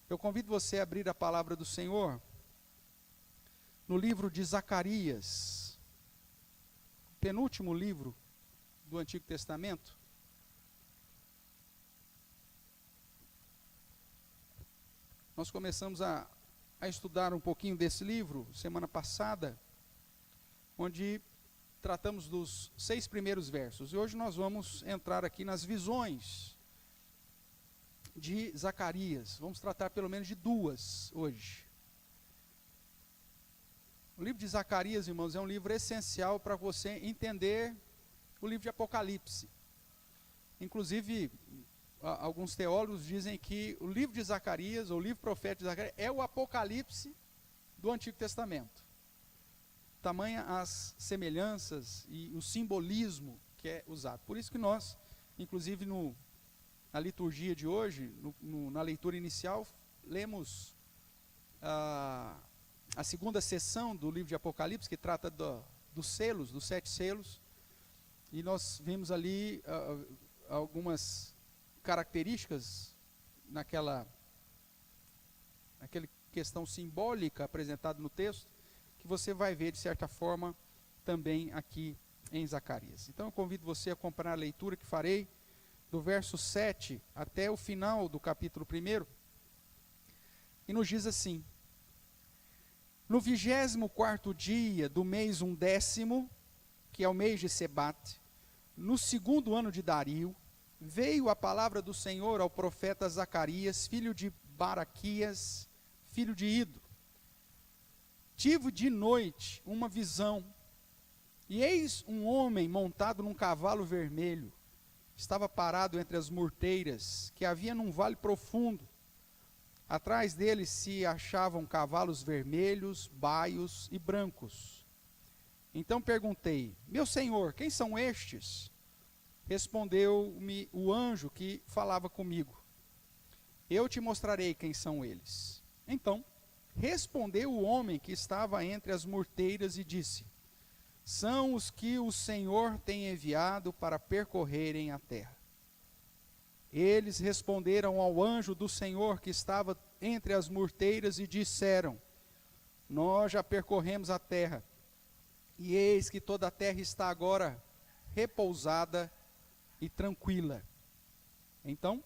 Eu convido você a abrir a palavra do Senhor no livro de Zacarias, penúltimo livro do Antigo Testamento. Nós começamos a estudar um pouquinho desse livro semana passada, onde tratamos dos 6 primeiros versos. E hoje nós vamos entrar aqui nas visões de Zacarias. Vamos tratar pelo menos de 2 hoje. O livro de Zacarias, irmãos, é um livro essencial para você entender o livro de Apocalipse. Inclusive, alguns teólogos dizem que o livro de Zacarias, ou o livro profético de Zacarias, é o Apocalipse do Antigo Testamento. Tamanha as semelhanças e o simbolismo que é usado. Por isso que nós, inclusive na liturgia de hoje, na leitura inicial, lemos a segunda sessão do livro de Apocalipse, que trata dos selos, dos 7 selos, e nós vimos ali algumas características naquela questão simbólica apresentada no texto, que você vai ver de certa forma também aqui em Zacarias. Então eu convido você a acompanhar a leitura que farei do verso 7 até o final do capítulo 1, e nos diz assim: no 24º dia do mês 11º, que é o mês de Sebate, no 2º ano de Dario, veio a palavra do Senhor ao profeta Zacarias, filho de Baraquias, filho de Ido. Tive de noite uma visão, e eis um homem montado num cavalo vermelho, estava parado entre as murteiras, que havia num vale profundo. Atrás dele se achavam cavalos vermelhos, baios e brancos. Então perguntei: meu senhor, quem são estes? Respondeu-me o anjo que falava comigo: eu te mostrarei quem são eles. Então respondeu o homem que estava entre as murteiras e disse: são os que o Senhor tem enviado para percorrerem a terra. Eles responderam ao anjo do Senhor que estava entre as murteiras e disseram: nós já percorremos a terra, e eis que toda a terra está agora repousada e tranquila. Então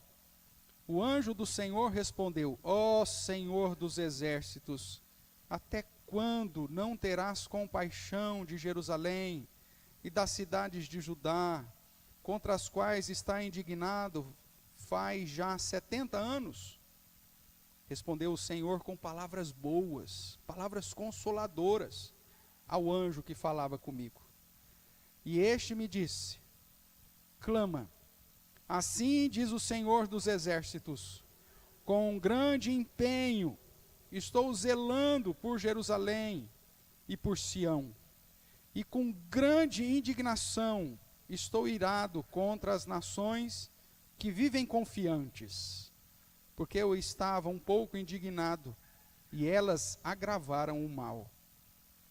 o anjo do Senhor respondeu: ó Senhor dos exércitos, até quando não terás compaixão de Jerusalém e das cidades de Judá, contra as quais está indignado faz já 70 anos? Respondeu o Senhor com palavras boas, palavras consoladoras, ao anjo que falava comigo. E este me disse: clama, assim diz o Senhor dos exércitos, com grande empenho estou zelando por Jerusalém e por Sião, e com grande indignação estou irado contra as nações que vivem confiantes, porque eu estava um pouco indignado, e elas agravaram o mal.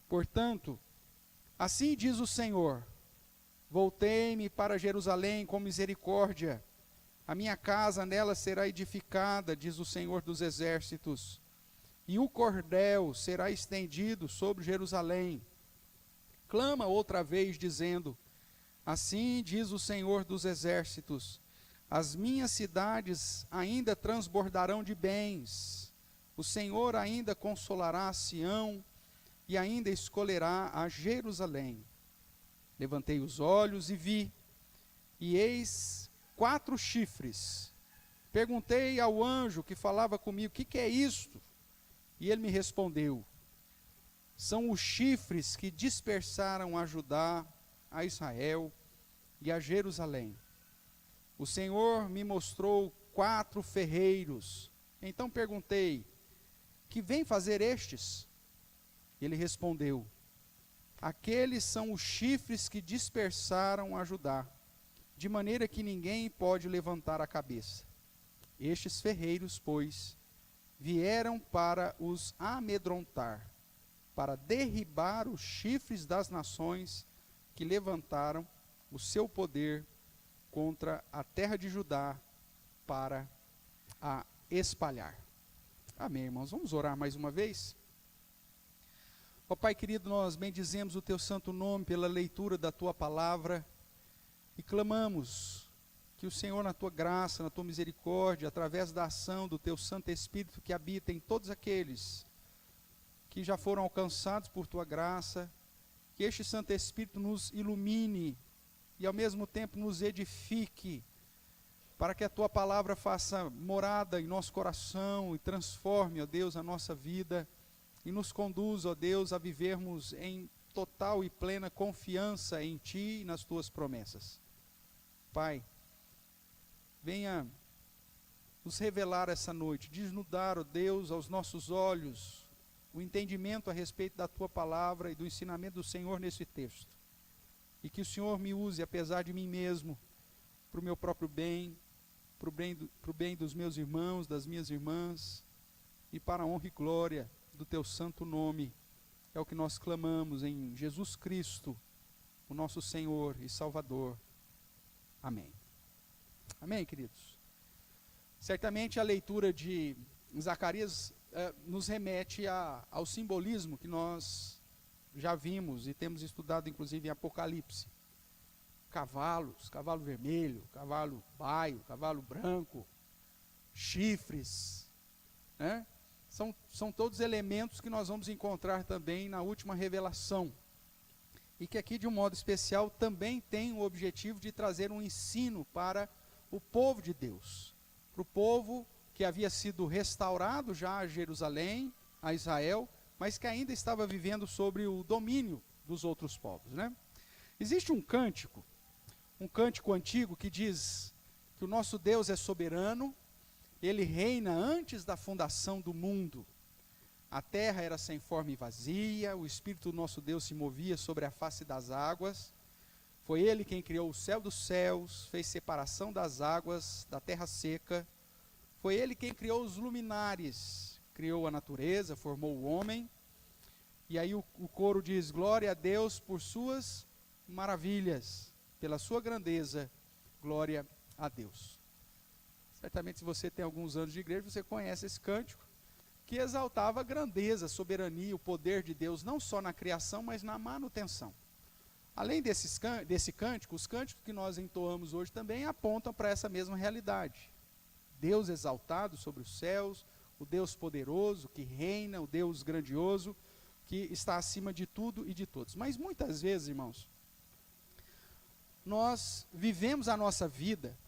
Portanto, assim diz o Senhor: voltei-me para Jerusalém com misericórdia, a minha casa nela será edificada, diz o Senhor dos exércitos, e o cordel será estendido sobre Jerusalém. Clama outra vez, dizendo: assim diz o Senhor dos exércitos, as minhas cidades ainda transbordarão de bens, o Senhor ainda consolará a Sião, e ainda escolherá a Jerusalém. Levantei os olhos e vi, e eis 4 chifres. Perguntei ao anjo que falava comigo: o que é isto? E ele me respondeu: são os chifres que dispersaram a Judá, a Israel e a Jerusalém. O Senhor me mostrou 4 ferreiros. Então perguntei: que vêm fazer estes? Ele respondeu: aqueles são os chifres que dispersaram a Judá, de maneira que ninguém pode levantar a cabeça. Estes ferreiros, pois, vieram para os amedrontar, para derribar os chifres das nações que levantaram o seu poder contra a terra de Judá para a espalhar. Amém, irmãos. Vamos orar mais uma vez? Ó Pai querido, nós bendizemos o Teu santo nome pela leitura da Tua palavra e clamamos que o Senhor, na Tua graça, na Tua misericórdia, através da ação do Teu Santo Espírito que habita em todos aqueles que já foram alcançados por Tua graça, que este Santo Espírito nos ilumine e ao mesmo tempo nos edifique, para que a Tua palavra faça morada em nosso coração e transforme, ó Deus, a nossa vida e nos conduza, ó Deus, a vivermos em total e plena confiança em Ti e nas Tuas promessas. Pai, venha nos revelar essa noite, desnudar, ó Deus, aos nossos olhos, o entendimento a respeito da Tua palavra e do ensinamento do Senhor nesse texto. E que o Senhor me use, apesar de mim mesmo, para o meu próprio bem, para o bem dos meus irmãos, das minhas irmãs, e para a honra e glória do Teu santo nome. É o que nós clamamos em Jesus Cristo, o nosso Senhor e Salvador. Amém. Amém, queridos? Certamente a leitura de Zacarias nos remete ao simbolismo que nós já vimos e temos estudado inclusive em Apocalipse. Cavalos, cavalo vermelho, cavalo baio, cavalo branco, chifres, né? São todos elementos que nós vamos encontrar também na última revelação. E que aqui, de um modo especial, também tem o objetivo de trazer um ensino para o povo de Deus. Para o povo que havia sido restaurado já a Jerusalém, a Israel, mas que ainda estava vivendo sobre o domínio dos outros povos, né? Existe um cântico antigo que diz que o nosso Deus é soberano, Ele reina antes da fundação do mundo. A terra era sem forma e vazia, o Espírito do nosso Deus se movia sobre a face das águas. Foi Ele quem criou o céu dos céus, fez separação das águas, da terra seca. Foi Ele quem criou os luminares, criou a natureza, formou o homem. E aí o coro diz, glória a Deus por suas maravilhas, pela sua grandeza, glória a Deus. Certamente, se você tem alguns anos de igreja, você conhece esse cântico, que exaltava a grandeza, a soberania, o poder de Deus, não só na criação, mas na manutenção. Além desse cântico, os cânticos que nós entoamos hoje também apontam para essa mesma realidade. Deus exaltado sobre os céus, o Deus poderoso que reina, o Deus grandioso, que está acima de tudo e de todos. Mas muitas vezes, irmãos, nós vivemos a nossa vida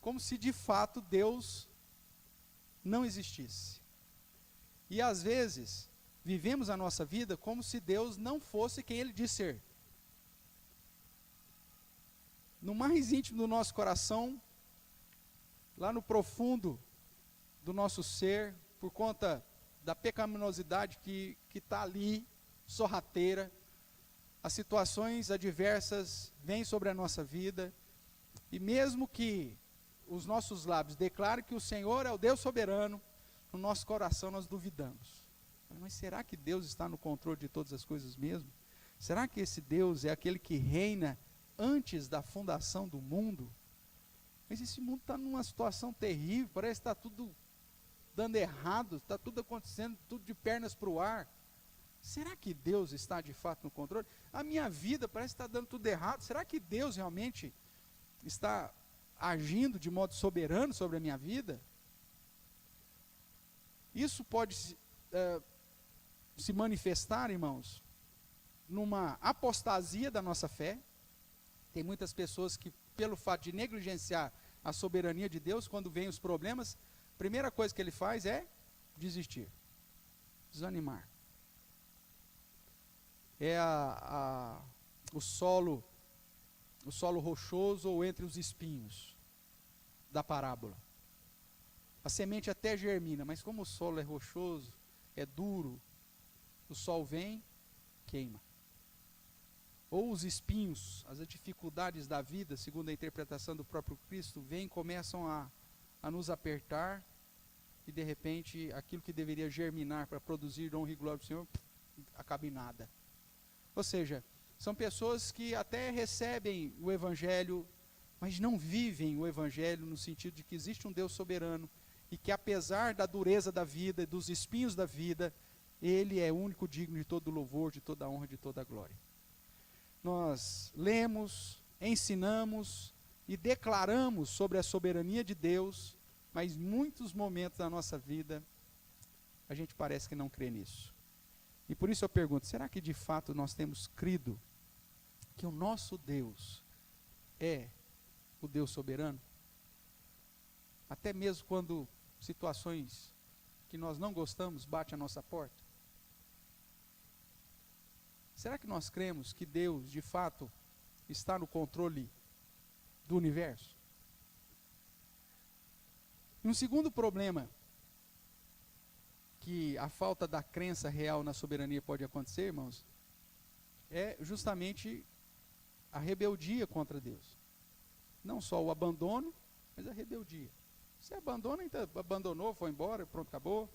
como se de fato Deus não existisse. E às vezes, vivemos a nossa vida como se Deus não fosse quem Ele diz ser. No mais íntimo do nosso coração, lá no profundo do nosso ser, por conta da pecaminosidade que está ali, sorrateira, as situações adversas vêm sobre a nossa vida, e mesmo que os nossos lábios declarem que o Senhor é o Deus soberano, no nosso coração nós duvidamos. Mas será que Deus está no controle de todas as coisas mesmo? Será que esse Deus é aquele que reina antes da fundação do mundo? Mas esse mundo está numa situação terrível, parece que está tudo dando errado, está tudo acontecendo, tudo de pernas para o ar. Será que Deus está de fato no controle? A minha vida parece que está dando tudo errado. Será que Deus realmente está agindo de modo soberano sobre a minha vida? Isso pode se manifestar, irmãos, numa apostasia da nossa fé. Tem muitas pessoas que, pelo fato de negligenciar a soberania de Deus, quando vêm os problemas, a primeira coisa que ele faz é desistir, desanimar. É o solo rochoso ou entre os espinhos da parábola. A semente até germina, mas como o solo é rochoso, é duro, o sol vem, queima. Ou os espinhos, as dificuldades da vida, segundo a interpretação do próprio Cristo, vêm e começam a nos apertar, e de repente aquilo que deveria germinar para produzir honra e glória do Senhor, acaba em nada. Ou seja, são pessoas que até recebem o Evangelho, mas não vivem o Evangelho no sentido de que existe um Deus soberano, e que apesar da dureza da vida e dos espinhos da vida, Ele é único digno de todo louvor, de toda honra, de toda glória. Nós lemos, ensinamos e declaramos sobre a soberania de Deus, mas em muitos momentos da nossa vida, a gente parece que não crê nisso. E por isso eu pergunto, será que de fato nós temos crido que o nosso Deus é o Deus soberano? Até mesmo quando situações que nós não gostamos batem à nossa porta? Será que nós cremos que Deus, de fato, está no controle do universo? E um segundo problema que a falta da crença real na soberania pode acontecer, irmãos, é justamente a rebeldia contra Deus. Não só o abandono, mas a rebeldia. Você abandona, então abandonou, foi embora, pronto, acabou.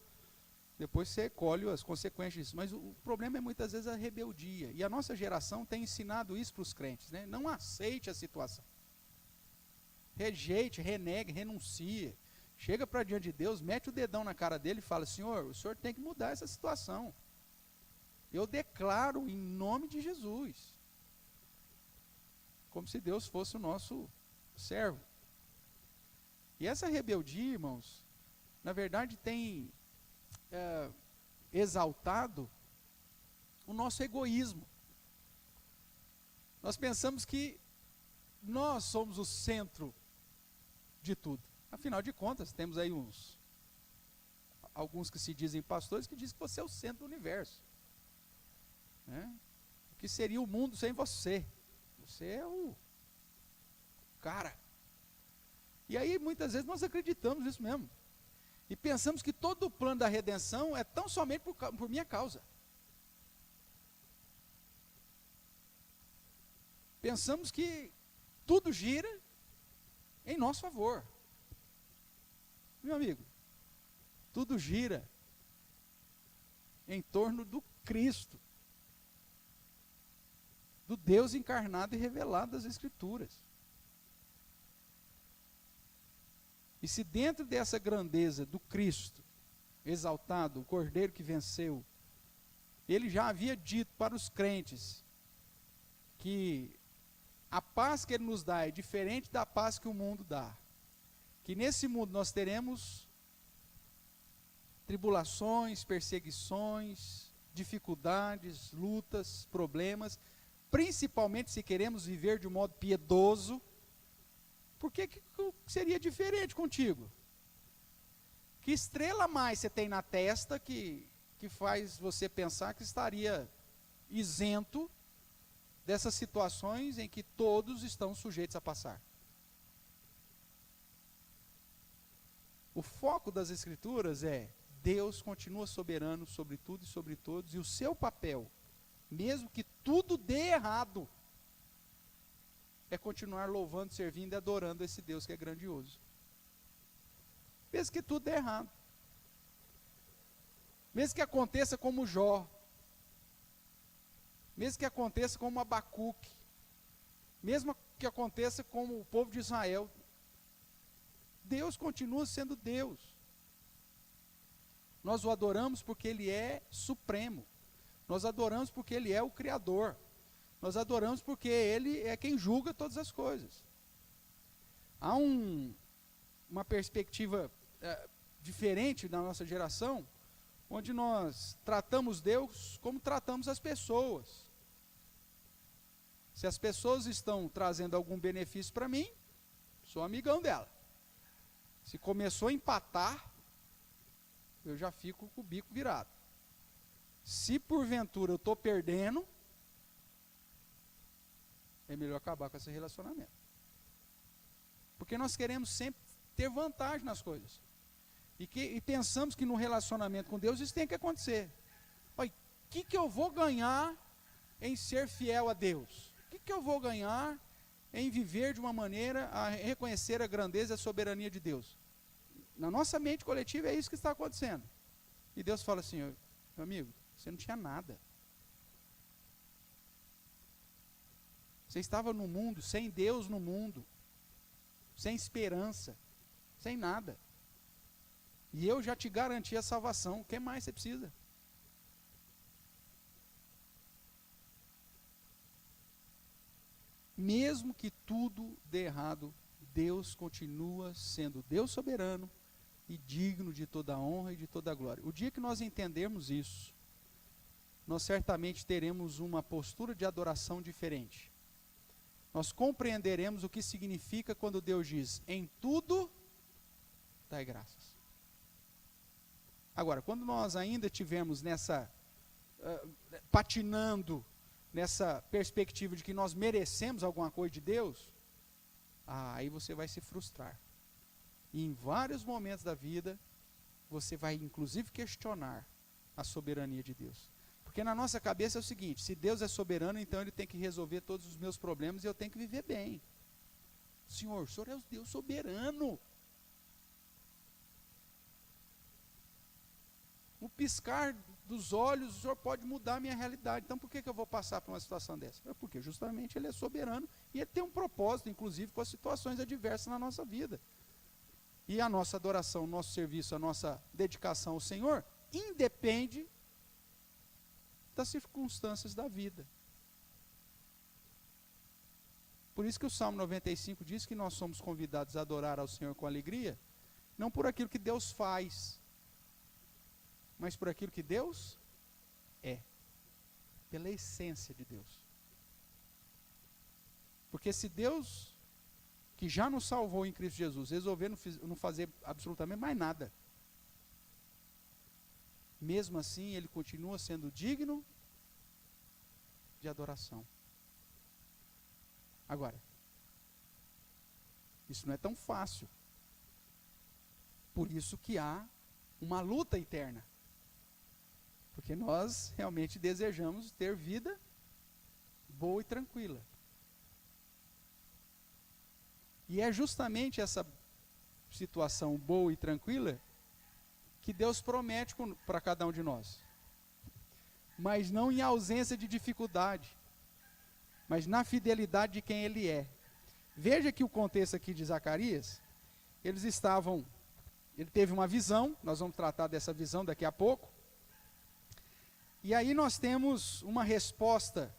Depois você colhe as consequências disso. Mas o problema é muitas vezes a rebeldia. E a nossa geração tem ensinado isso para os crentes, né? Não aceite a situação. Rejeite, renegue, renuncie. Chega para diante de Deus, mete o dedão na cara dele e fala, Senhor, o Senhor tem que mudar essa situação. Eu declaro em nome de Jesus. Como se Deus fosse o nosso servo. E essa rebeldia, irmãos, na verdade tem exaltado o nosso egoísmo. Nós pensamos que nós somos o centro de tudo. Afinal de contas, temos aí alguns que se dizem pastores que dizem que você é o centro do universo. Né? O que seria o mundo sem você? Você é o cara. E aí, muitas vezes, nós acreditamos nisso mesmo. E pensamos que todo o plano da redenção é tão somente por minha causa. Pensamos que tudo gira em nosso favor. Meu amigo, tudo gira em torno do Cristo, do Deus encarnado e revelado das Escrituras. E se dentro dessa grandeza do Cristo, exaltado, o Cordeiro que venceu, ele já havia dito para os crentes que a paz que ele nos dá é diferente da paz que o mundo dá. Que nesse mundo nós teremos tribulações, perseguições, dificuldades, lutas, problemas, principalmente se queremos viver de um modo piedoso. Por que seria diferente contigo? Que estrela mais você tem na testa que faz você pensar que estaria isento dessas situações em que todos estão sujeitos a passar? O foco das Escrituras é Deus continua soberano sobre tudo e sobre todos, e o seu papel, mesmo que tudo dê errado, é continuar louvando, servindo e adorando esse Deus que é grandioso. Mesmo que tudo dê errado. Mesmo que aconteça como Jó. Mesmo que aconteça como Abacuque. Mesmo que aconteça como o povo de Israel. Deus continua sendo Deus. Nós o adoramos porque Ele é supremo. Nós adoramos porque Ele é o Criador. Nós adoramos porque Ele é quem julga todas as coisas. Há uma perspectiva diferente da nossa geração, onde nós tratamos Deus como tratamos as pessoas. Se as pessoas estão trazendo algum benefício para mim, sou amigão dela. Se começou a empatar, eu já fico com o bico virado. Se porventura eu estou perdendo, é melhor acabar com esse relacionamento. Porque nós queremos sempre ter vantagem nas coisas. E pensamos que no relacionamento com Deus isso tem que acontecer. O que eu vou ganhar em ser fiel a Deus? O que eu vou ganhar em viver de uma maneira a reconhecer a grandeza e a soberania de Deus? Na nossa mente coletiva é isso que está acontecendo. E Deus fala assim, meu amigo, você não tinha nada. Você estava no mundo, sem Deus no mundo, sem esperança, sem nada. E eu já te garanti a salvação. O que mais você precisa? Mesmo que tudo dê errado, Deus continua sendo Deus soberano e digno de toda a honra e de toda a glória. O dia que nós entendermos isso, nós certamente teremos uma postura de adoração diferente. Nós compreenderemos o que significa quando Deus diz, em tudo, dai graças. Agora, quando nós ainda estivermos patinando nessa perspectiva de que nós merecemos alguma coisa de Deus, aí você vai se frustrar. E em vários momentos da vida, você vai inclusive questionar a soberania de Deus. Porque na nossa cabeça é o seguinte, se Deus é soberano, então Ele tem que resolver todos os meus problemas e eu tenho que viver bem. Senhor, o Senhor é o Deus soberano. No piscar dos olhos, o Senhor pode mudar a minha realidade. Então por que eu vou passar por uma situação dessa? Porque justamente Ele é soberano e Ele tem um propósito, inclusive, com as situações adversas na nossa vida. E a nossa adoração, o nosso serviço, a nossa dedicação ao Senhor, independe das circunstâncias da vida. Por isso que o Salmo 95 diz que nós somos convidados a adorar ao Senhor com alegria, não por aquilo que Deus faz, mas por aquilo que Deus é, pela essência de Deus. Porque se Deus, que já nos salvou em Cristo Jesus, resolver não fazer absolutamente mais nada, mesmo assim Ele continua sendo digno de adoração. Agora, isso não é tão fácil. Por isso que há uma luta eterna. Porque nós realmente desejamos ter vida boa e tranquila. E é justamente essa situação boa e tranquila que Deus promete para cada um de nós. Mas não em ausência de dificuldade, mas na fidelidade de quem Ele é. Veja que o contexto aqui de Zacarias, ele teve uma visão, nós vamos tratar dessa visão daqui a pouco. E aí nós temos uma resposta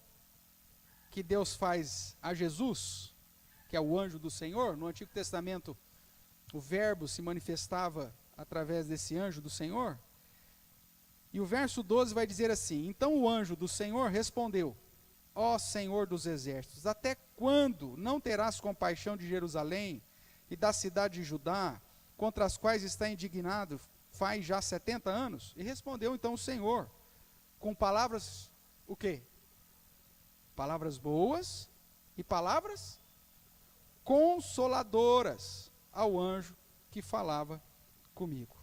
que Deus faz a Jesus, que é o anjo do Senhor. No Antigo Testamento, o verbo se manifestava através desse anjo do Senhor. E o verso 12 vai dizer assim: então o anjo do Senhor respondeu, ó Senhor dos exércitos, até quando não terás compaixão de Jerusalém e da cidade de Judá, contra as quais está indignado faz já 70 anos? E respondeu então o Senhor, com palavras, o quê? Palavras boas e palavras consoladoras ao anjo que falava comigo.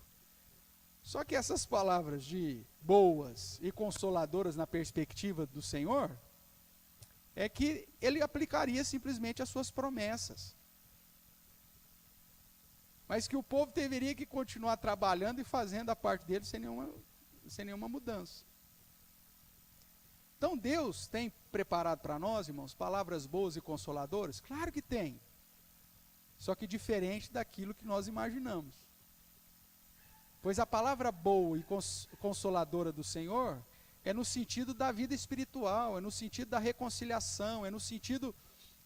Só que essas palavras de boas e consoladoras na perspectiva do Senhor, é que Ele aplicaria simplesmente as suas promessas. Mas que o povo deveria que continuar trabalhando e fazendo a parte dele sem nenhuma mudança. Então Deus tem preparado para nós, irmãos, palavras boas e consoladoras? Claro que tem. Só que diferente daquilo que nós imaginamos. Pois a palavra boa e consoladora do Senhor é no sentido da vida espiritual, é no sentido da reconciliação, é no sentido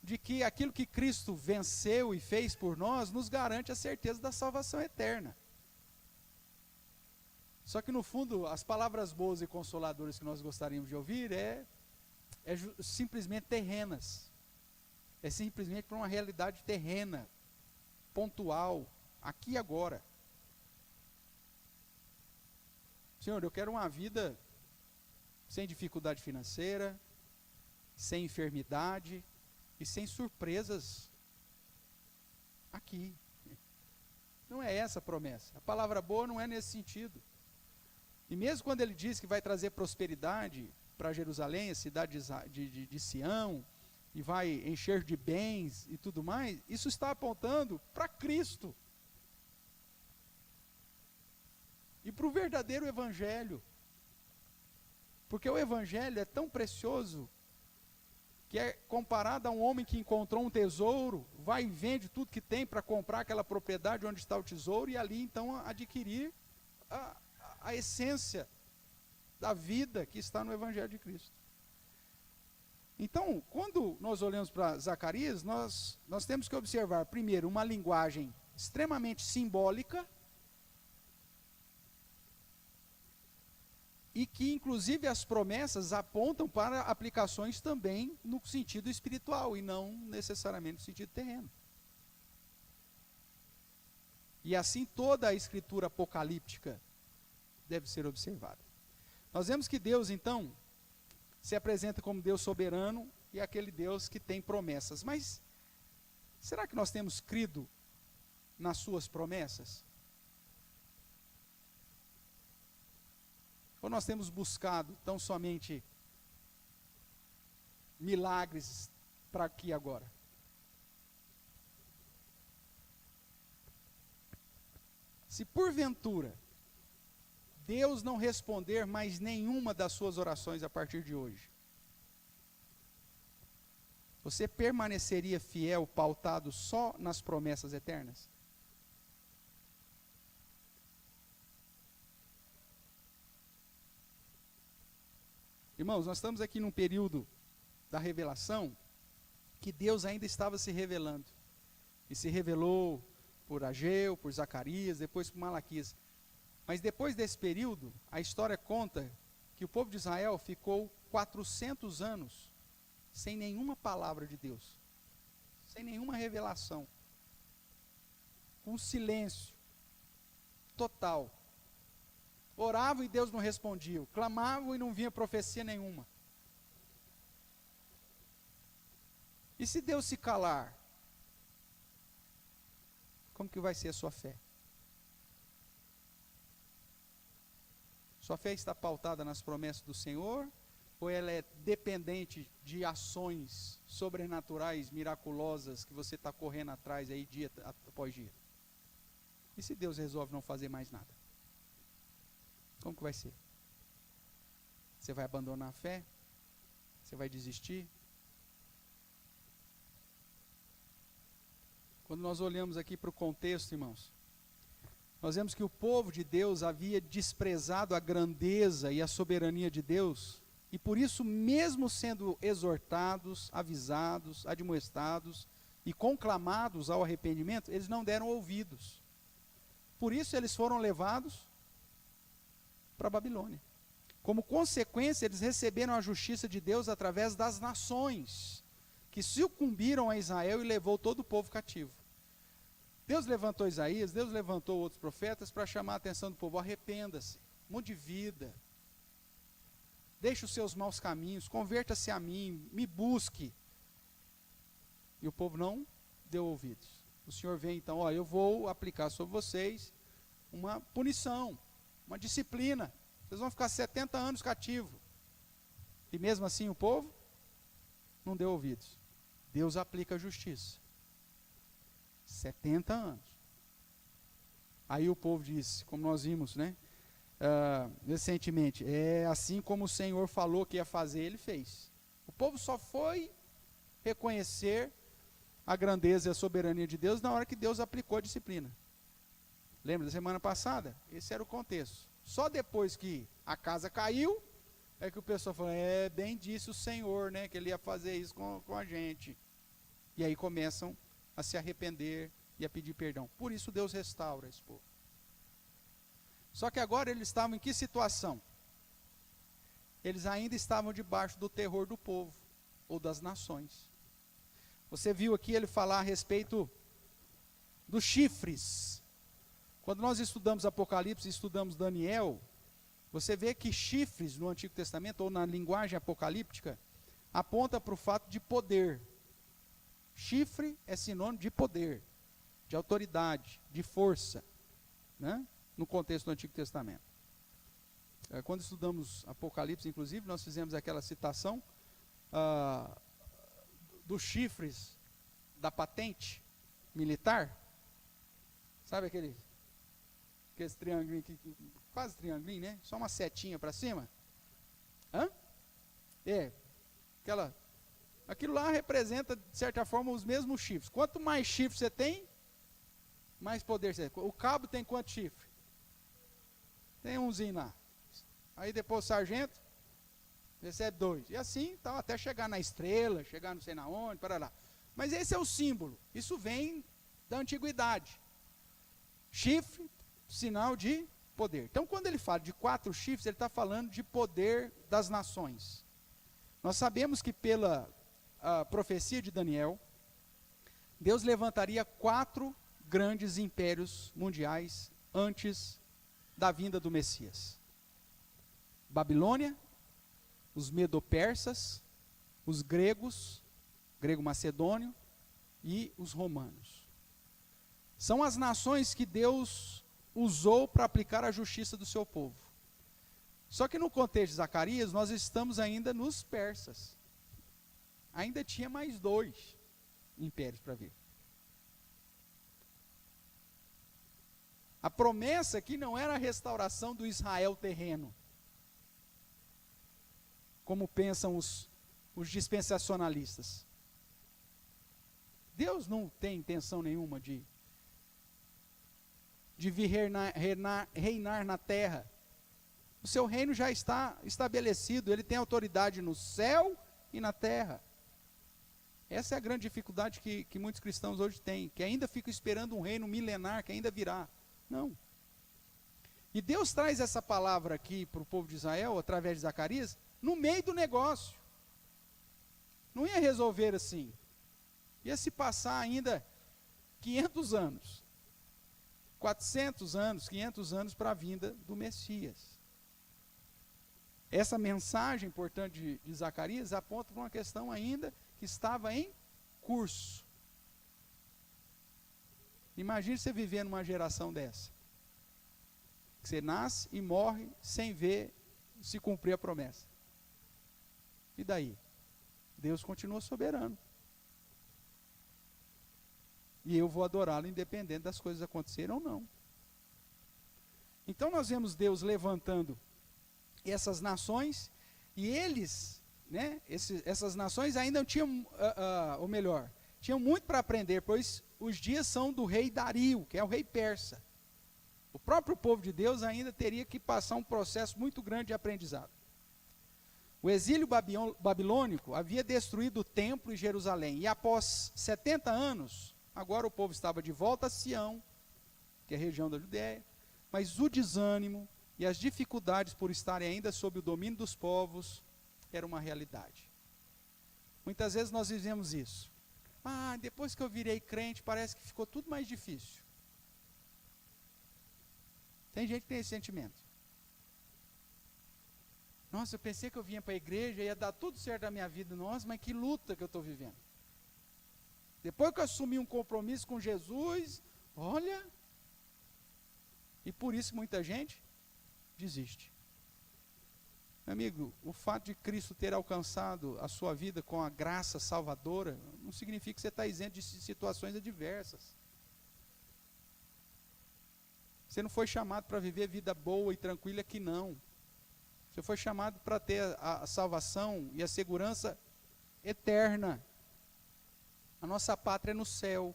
de que aquilo que Cristo venceu e fez por nós nos garante a certeza da salvação eterna. Só que no fundo, as palavras boas e consoladoras que nós gostaríamos de ouvir é simplesmente terrenas. É simplesmente para uma realidade terrena, pontual, aqui e agora. Senhor, eu quero uma vida sem dificuldade financeira, sem enfermidade e sem surpresas aqui. Não é essa a promessa. A palavra boa não é nesse sentido. E mesmo quando Ele diz que vai trazer prosperidade para Jerusalém, a cidade de Sião, e vai encher de bens e tudo mais, isso está apontando para Cristo. E para o verdadeiro Evangelho. Porque o Evangelho é tão precioso que é comparada a um homem que encontrou um tesouro, vai e vende tudo que tem para comprar aquela propriedade onde está o tesouro e ali então adquirir a essência da vida que está no Evangelho de Cristo. Então, quando nós olhamos para Zacarias, nós temos que observar, primeiro, uma linguagem extremamente simbólica, e que, inclusive, as promessas apontam para aplicações também no sentido espiritual, e não necessariamente no sentido terreno. E assim toda a escritura apocalíptica deve ser observada. Nós vemos que Deus, então, se apresenta como Deus soberano e aquele Deus que tem promessas. Mas será que nós temos crido nas suas promessas? Ou nós temos buscado tão somente milagres para aqui e agora? Se porventura Deus não responder mais nenhuma das suas orações a partir de hoje, você permaneceria fiel, pautado só nas promessas eternas? Irmãos, nós estamos aqui num período da revelação que Deus ainda estava se revelando. E se revelou por Ageu, por Zacarias, depois por Malaquias. Mas depois desse período, a história conta que o povo de Israel ficou 400 anos sem nenhuma palavra de Deus, sem nenhuma revelação, com silêncio total. Oravam e Deus não respondia, clamavam e não vinha profecia nenhuma. E se Deus se calar, como que vai ser a sua fé? Sua fé está pautada nas promessas do Senhor, ou ela é dependente de ações sobrenaturais, miraculosas, que você está correndo atrás aí dia após dia? E se Deus resolve não fazer mais nada? Como que vai ser? Você vai abandonar a fé? Você vai desistir? Quando nós olhamos aqui para o contexto, irmãos, nós vemos que o povo de Deus havia desprezado a grandeza e a soberania de Deus, e por isso, mesmo sendo exortados, avisados, admoestados e conclamados ao arrependimento, eles não deram ouvidos. Por isso eles foram levados para a Babilônia. Como consequência, eles receberam a justiça de Deus através das nações, que sucumbiram a Israel e levou todo o povo cativo. Deus levantou Isaías, Deus levantou outros profetas para chamar a atenção do povo: arrependa-se, mude de vida, deixe os seus maus caminhos, converta-se a mim, me busque. E o povo não deu ouvidos. O Senhor vem então: eu vou aplicar sobre vocês uma punição, uma disciplina. Vocês vão ficar 70 anos cativos. E mesmo assim o povo não deu ouvidos. Deus aplica a justiça. 70 anos. Aí o povo disse, como nós vimos, recentemente, é assim como o Senhor falou que ia fazer, ele fez. O povo só foi reconhecer a grandeza e a soberania de Deus na hora que Deus aplicou a disciplina. Lembra da semana passada? Esse era o contexto. Só depois que a casa caiu, é que o pessoal falou: bem disse o Senhor, que ele ia fazer isso com a gente. E aí começam a se arrepender e a pedir perdão. Por isso Deus restaura esse povo. Só que agora eles estavam em que situação? Eles ainda estavam debaixo do terror do povo, ou das nações. Você viu aqui ele falar a respeito dos chifres. Quando nós estudamos Apocalipse e estudamos Daniel, você vê que chifres no Antigo Testamento, ou na linguagem apocalíptica, aponta para o fato de poder. Chifre é sinônimo de poder, de autoridade, de força, no contexto do Antigo Testamento. Quando estudamos Apocalipse, inclusive, nós fizemos aquela citação dos chifres da patente militar. Sabe aqueles triangulinhos, quase triangulinho, só uma setinha para cima? Aquilo lá representa, de certa forma, os mesmos chifres. Quanto mais chifre você tem, mais poder você tem. O cabo tem quantos chifres? Tem umzinho lá. Aí depois o sargento recebe 2. E assim, então, até chegar na estrela, chegar não sei na onde, para lá. Mas esse é o símbolo. Isso vem da antiguidade. Chifre, sinal de poder. Então, quando ele fala de 4 chifres, ele está falando de poder das nações. Nós sabemos que pela profecia de Daniel, Deus levantaria 4 grandes impérios mundiais antes da vinda do Messias. Babilônia, os medo-persas, os gregos, grego-macedônio e os romanos. São as nações que Deus usou para aplicar a justiça do seu povo. Só que no contexto de Zacarias, nós estamos ainda nos persas. Ainda tinha mais 2 impérios para vir. A promessa aqui não era a restauração do Israel terreno, como pensam os dispensacionalistas. Deus não tem intenção nenhuma de vir reinar na terra. O seu reino já está estabelecido, ele tem autoridade no céu e na terra. Essa é a grande dificuldade que muitos cristãos hoje têm, que ainda ficam esperando um reino milenar que ainda virá. Não. E Deus traz essa palavra aqui para o povo de Israel, através de Zacarias, no meio do negócio. Não ia resolver assim. Ia se passar ainda 500 anos. 400 anos, 500 anos para a vinda do Messias. Essa mensagem importante de Zacarias aponta para uma questão ainda que estava em curso. Imagine você viver numa geração dessa. Que você nasce e morre sem ver se cumprir a promessa. E daí? Deus continua soberano. E eu vou adorá-lo independente das coisas acontecerem ou não. Então nós vemos Deus levantando essas nações, e eles, né, essas nações ainda não tinham, ou melhor, tinham muito para aprender, pois os dias são do rei Dario, que é o rei persa. O próprio povo de Deus ainda teria que passar um processo muito grande de aprendizado. O exílio babilônico havia destruído o templo e Jerusalém, e após 70 anos, agora o povo estava de volta a Sião, que é a região da Judéia, mas o desânimo e as dificuldades por estarem ainda sob o domínio dos povos era uma realidade. Muitas vezes nós vivemos isso. Depois que eu virei crente, parece que ficou tudo mais difícil. Tem gente que tem esse sentimento. Nossa, eu pensei que eu vinha para a igreja, ia dar tudo certo na minha vida. Nossa, mas que luta que eu estou vivendo. Depois que eu assumi um compromisso com Jesus, olha. E por isso muita gente desiste. Meu amigo, o fato de Cristo ter alcançado a sua vida com a graça salvadora, não significa que você está isento de situações adversas. Você não foi chamado para viver vida boa e tranquila aqui, não. Você foi chamado para ter a salvação e a segurança eterna. A nossa pátria é no céu.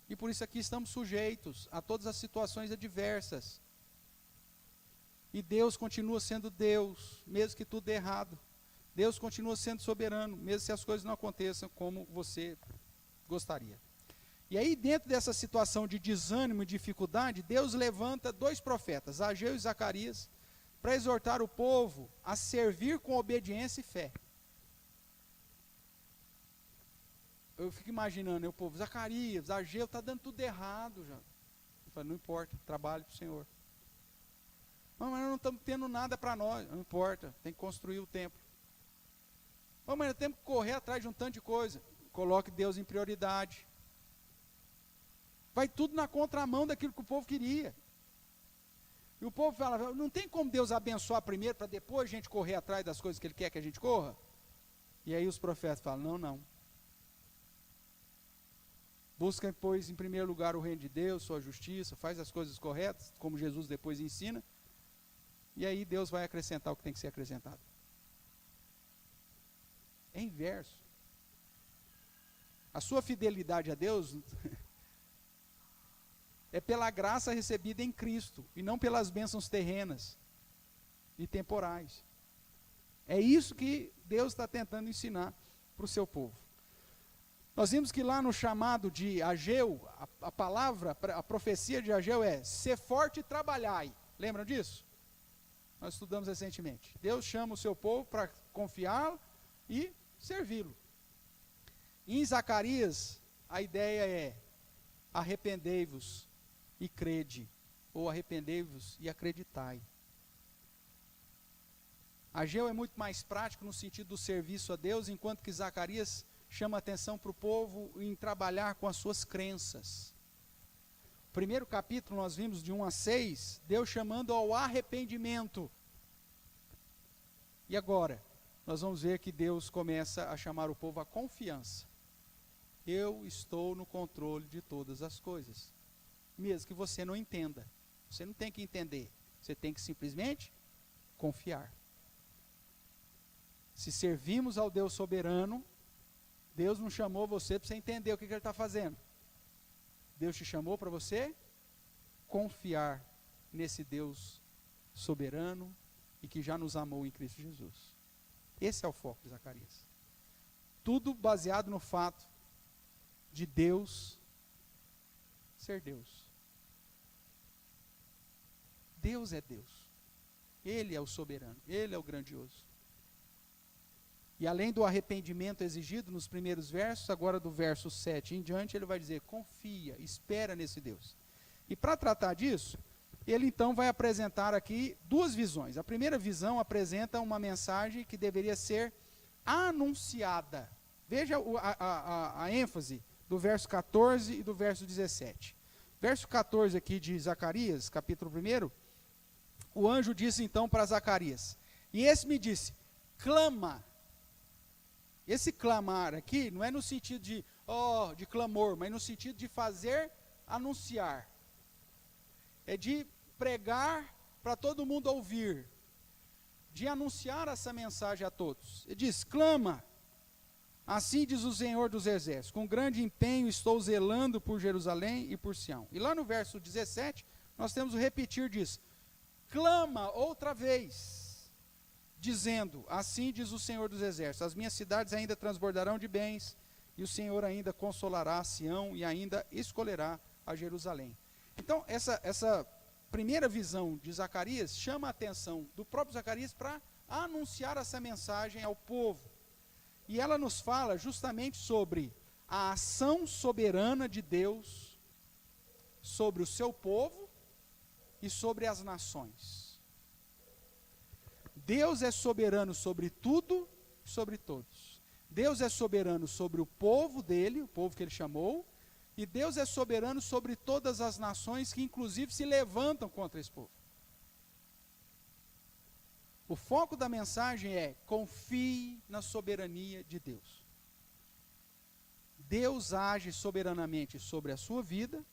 E por isso aqui estamos sujeitos a todas as situações adversas. E Deus continua sendo Deus, mesmo que tudo dê errado. Deus continua sendo soberano, mesmo se as coisas não aconteçam como você gostaria. E aí, dentro dessa situação de desânimo e dificuldade, Deus levanta 2 profetas, Ageu e Zacarias, para exortar o povo a servir com obediência e fé. Eu fico imaginando, o povo, Zacarias, Ageu, está dando tudo errado já. Eu falo, não importa, trabalhe para o Senhor. Mas nós não estamos tendo nada para nós, não importa, tem que construir o templo. Mas nós temos que correr atrás de um tanto de coisa. Coloque Deus em prioridade. Vai tudo na contramão daquilo que o povo queria. E o povo fala, não tem como Deus abençoar primeiro para depois a gente correr atrás das coisas que Ele quer que a gente corra? E aí os profetas falam, não. Busca, pois, em primeiro lugar o reino de Deus, sua justiça, faz as coisas corretas, como Jesus depois ensina. E aí Deus vai acrescentar o que tem que ser acrescentado. É inverso. A sua fidelidade a Deus é pela graça recebida em Cristo, e não pelas bênçãos terrenas e temporais. É isso que Deus está tentando ensinar para o seu povo. Nós vimos que lá no chamado de Ageu, a palavra, a profecia de Ageu é: ser forte e trabalhai. Lembram disso? Nós estudamos recentemente. Deus chama o seu povo para confiá-lo e servi-lo. Em Zacarias, a ideia é: arrependei-vos e crede, ou arrependei-vos e acreditai. Ageu é muito mais prático no sentido do serviço a Deus, enquanto que Zacarias chama atenção para o povo em trabalhar com as suas crenças. O primeiro capítulo nós vimos de 1 a 6, Deus chamando ao arrependimento. E agora, nós vamos ver que Deus começa a chamar o povo à confiança. Eu estou no controle de todas as coisas. Mesmo que você não entenda. Você não tem que entender. Você tem que simplesmente confiar. Se servimos ao Deus soberano, Deus não chamou você para você entender o que Ele está fazendo. Deus te chamou para você confiar nesse Deus soberano e que já nos amou em Cristo Jesus. Esse é o foco de Zacarias. Tudo baseado no fato de Deus ser Deus. Deus é Deus. Ele é o soberano, Ele é o grandioso. E além do arrependimento exigido nos primeiros versos, agora do verso 7 em diante, ele vai dizer: confia, espera nesse Deus. E para tratar disso, ele então vai apresentar aqui duas visões. A primeira visão apresenta uma mensagem que deveria ser anunciada. Veja a ênfase do verso 14 e do verso 17. Verso 14 aqui de Zacarias, capítulo 1, o anjo disse então para Zacarias: e esse me disse, clama. Esse clamar aqui não é no sentido de clamor, mas no sentido de fazer anunciar. É de pregar para todo mundo ouvir. De anunciar essa mensagem a todos. Ele diz: clama. Assim diz o Senhor dos Exércitos: com grande empenho estou zelando por Jerusalém e por Sião. E lá no verso 17, nós temos o repetir disso. Clama outra vez, dizendo: assim diz o Senhor dos Exércitos, as minhas cidades ainda transbordarão de bens, e o Senhor ainda consolará a Sião, e ainda escolherá a Jerusalém. Então, essa primeira visão de Zacarias chama a atenção do próprio Zacarias para anunciar essa mensagem ao povo. E ela nos fala justamente sobre a ação soberana de Deus sobre o seu povo e sobre as nações. Deus é soberano sobre tudo e sobre todos. Deus é soberano sobre o povo dele, o povo que ele chamou, e Deus é soberano sobre todas as nações que inclusive se levantam contra esse povo. O foco da mensagem é: confie na soberania de Deus. Deus age soberanamente sobre a sua vida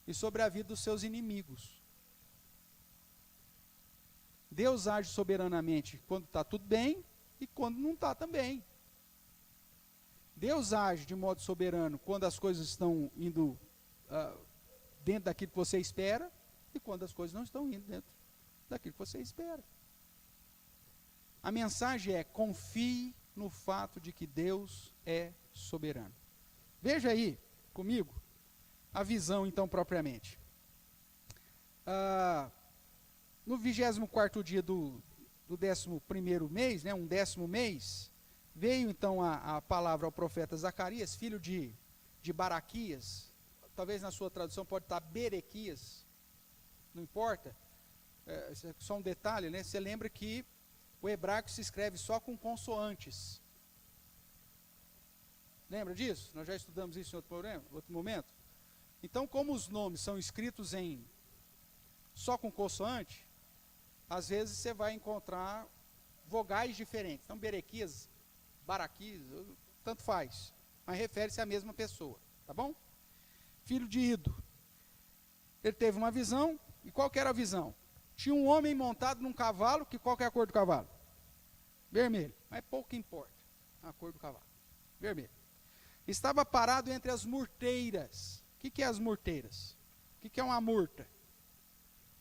e sobre a vida dos seus inimigos. Deus age soberanamente quando está tudo bem e quando não está também. Deus age de modo soberano quando as coisas estão indo dentro daquilo que você espera e quando as coisas não estão indo dentro daquilo que você espera. A mensagem é: confie no fato de que Deus é soberano. Veja aí comigo a visão então propriamente. No 24º dia do 11º mês, né, um 10º mês, veio então a palavra ao profeta Zacarias, filho de Baraquias. Talvez na sua tradução pode estar Berequias, não importa. Só um detalhe, né? Você lembra que o hebraico se escreve só com consoantes. Lembra disso? Nós já estudamos isso em outro momento. Então, como os nomes são escritos só com consoante, às vezes você vai encontrar vogais diferentes. Então, Berequias, Baraquias, tanto faz, mas refere-se à mesma pessoa, tá bom? Filho de Ido. Ele teve uma visão, e qual que era a visão? Tinha um homem montado num cavalo, qual que é a cor do cavalo? Vermelho, mas pouco importa a cor do cavalo, vermelho. estava parado entre as murteiras. O que é as murteiras? O que é uma murta?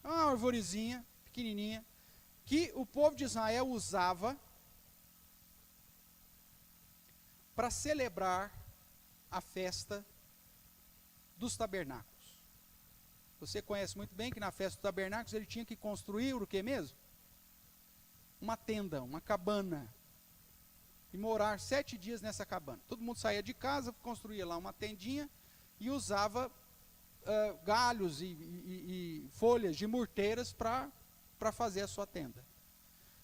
É uma arvorezinha, pequenininha, que o povo de Israel usava para celebrar a festa dos tabernáculos. Você conhece muito bem que na festa dos tabernáculos ele tinha que construir o que mesmo? Uma tenda, uma cabana. E morar 7 dias nessa cabana. Todo mundo saía de casa, construía lá uma tendinha e usava galhos e folhas de murteiras para fazer a sua tenda.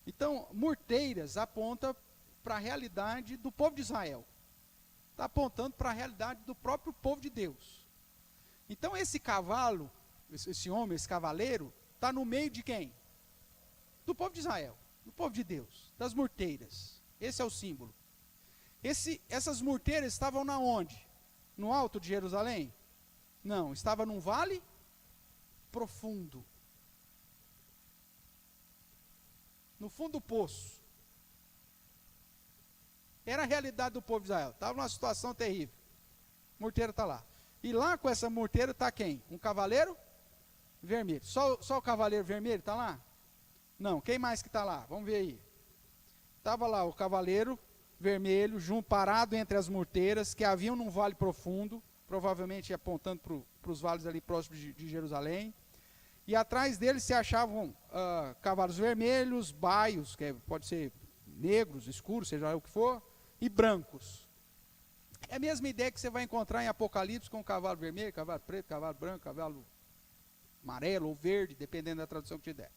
Então, murteiras aponta para a realidade do povo de Israel. Está apontando para a realidade do próprio povo de Deus. Então, esse cavalo, esse homem, esse cavaleiro, está no meio de quem? Do povo de Israel, do povo de Deus, das murteiras. Esse é o símbolo. Essas murteiras estavam na onde? No alto de Jerusalém? Não, estava num vale profundo. No fundo do poço. Era a realidade do povo de Israel. Estava numa situação terrível. A murteira está lá. E lá com essa murteira está quem? Um cavaleiro vermelho. Só o cavaleiro vermelho está lá? Não. Quem mais que está lá? Vamos ver aí. Estava lá o cavaleiro vermelho, parado entre as murteiras, que haviam num vale profundo, provavelmente apontando para os vales ali próximos de Jerusalém. E atrás deles se achavam cavalos vermelhos, baios, que pode ser negros, escuros, seja lá o que for, e brancos. É a mesma ideia que você vai encontrar em Apocalipse com cavalo vermelho, cavalo preto, cavalo branco, cavalo amarelo ou verde, dependendo da tradução que te der.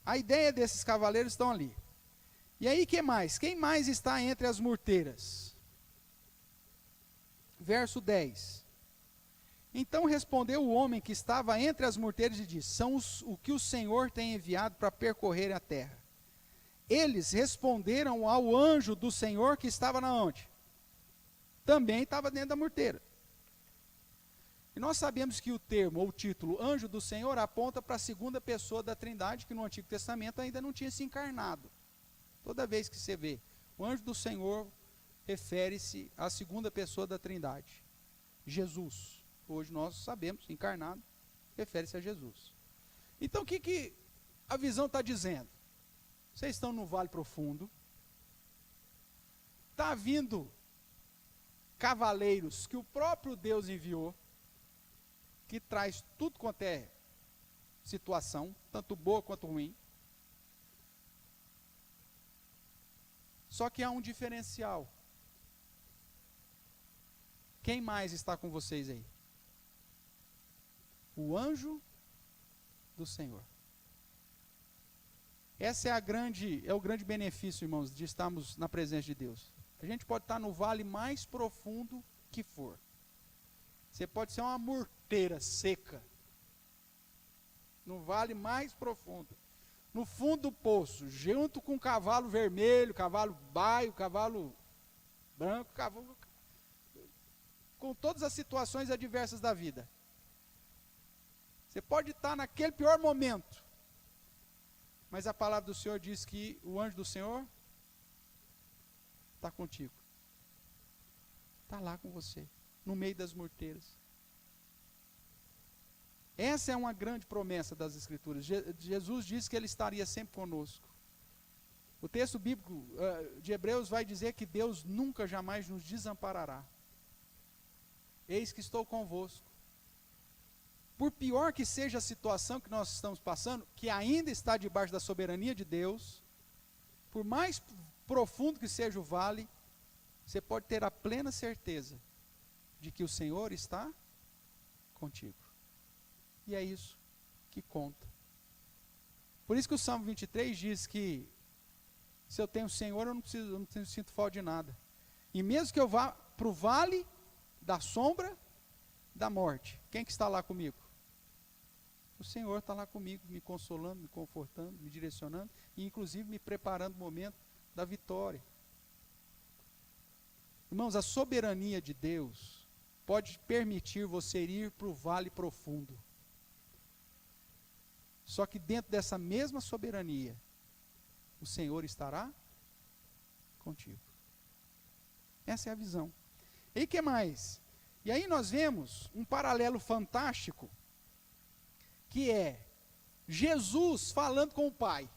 A ideia desses cavaleiros estão ali. E aí, que mais? Quem mais está entre as murteiras? Verso 10. Então respondeu o homem que estava entre as murteiras e disse: são o que o Senhor tem enviado para percorrer a terra. Eles responderam ao anjo do Senhor que estava na onde? Também estava dentro da murteira. E nós sabemos que o termo ou o título anjo do Senhor aponta para a segunda pessoa da Trindade, que no Antigo Testamento ainda não tinha se encarnado. Toda vez que você vê o anjo do Senhor, refere-se à segunda pessoa da Trindade, Jesus. Hoje nós sabemos, encarnado, refere-se a Jesus. Então o que a visão está dizendo? Vocês estão no vale profundo, está vindo cavaleiros que o próprio Deus enviou, que traz tudo quanto é situação, tanto boa quanto ruim. Só que há um diferencial. Quem mais está com vocês aí? O anjo do Senhor. Esse é o grande benefício, irmãos, de estarmos na presença de Deus. A gente pode estar no vale mais profundo que for. Você pode ser uma murteira seca. No vale mais profundo. No fundo do poço, junto com cavalo vermelho, cavalo baio, cavalo branco, com todas as situações adversas da vida. Você pode estar naquele pior momento, mas a palavra do Senhor diz que o anjo do Senhor está contigo. Está lá com você, no meio das murteiras. Essa é uma grande promessa das Escrituras. Jesus disse que Ele estaria sempre conosco. O texto bíblico de Hebreus vai dizer que Deus nunca, jamais nos desamparará. Eis que estou convosco. Por pior que seja a situação que nós estamos passando, que ainda está debaixo da soberania de Deus, por mais profundo que seja o vale, você pode ter a plena certeza de que o Senhor está contigo. E é isso que conta. Por isso que o Salmo 23 diz que se eu tenho o Senhor, eu não sinto falta de nada. E mesmo que eu vá para o vale da sombra da morte, quem que está lá comigo? O Senhor está lá comigo, me consolando, me confortando, me direcionando e inclusive me preparando o momento da vitória. Irmãos, a soberania de Deus pode permitir você ir para o vale profundo. Só que dentro dessa mesma soberania, o Senhor estará contigo. Essa é a visão. E que mais? E aí nós vemos um paralelo fantástico, que é Jesus falando com o Pai.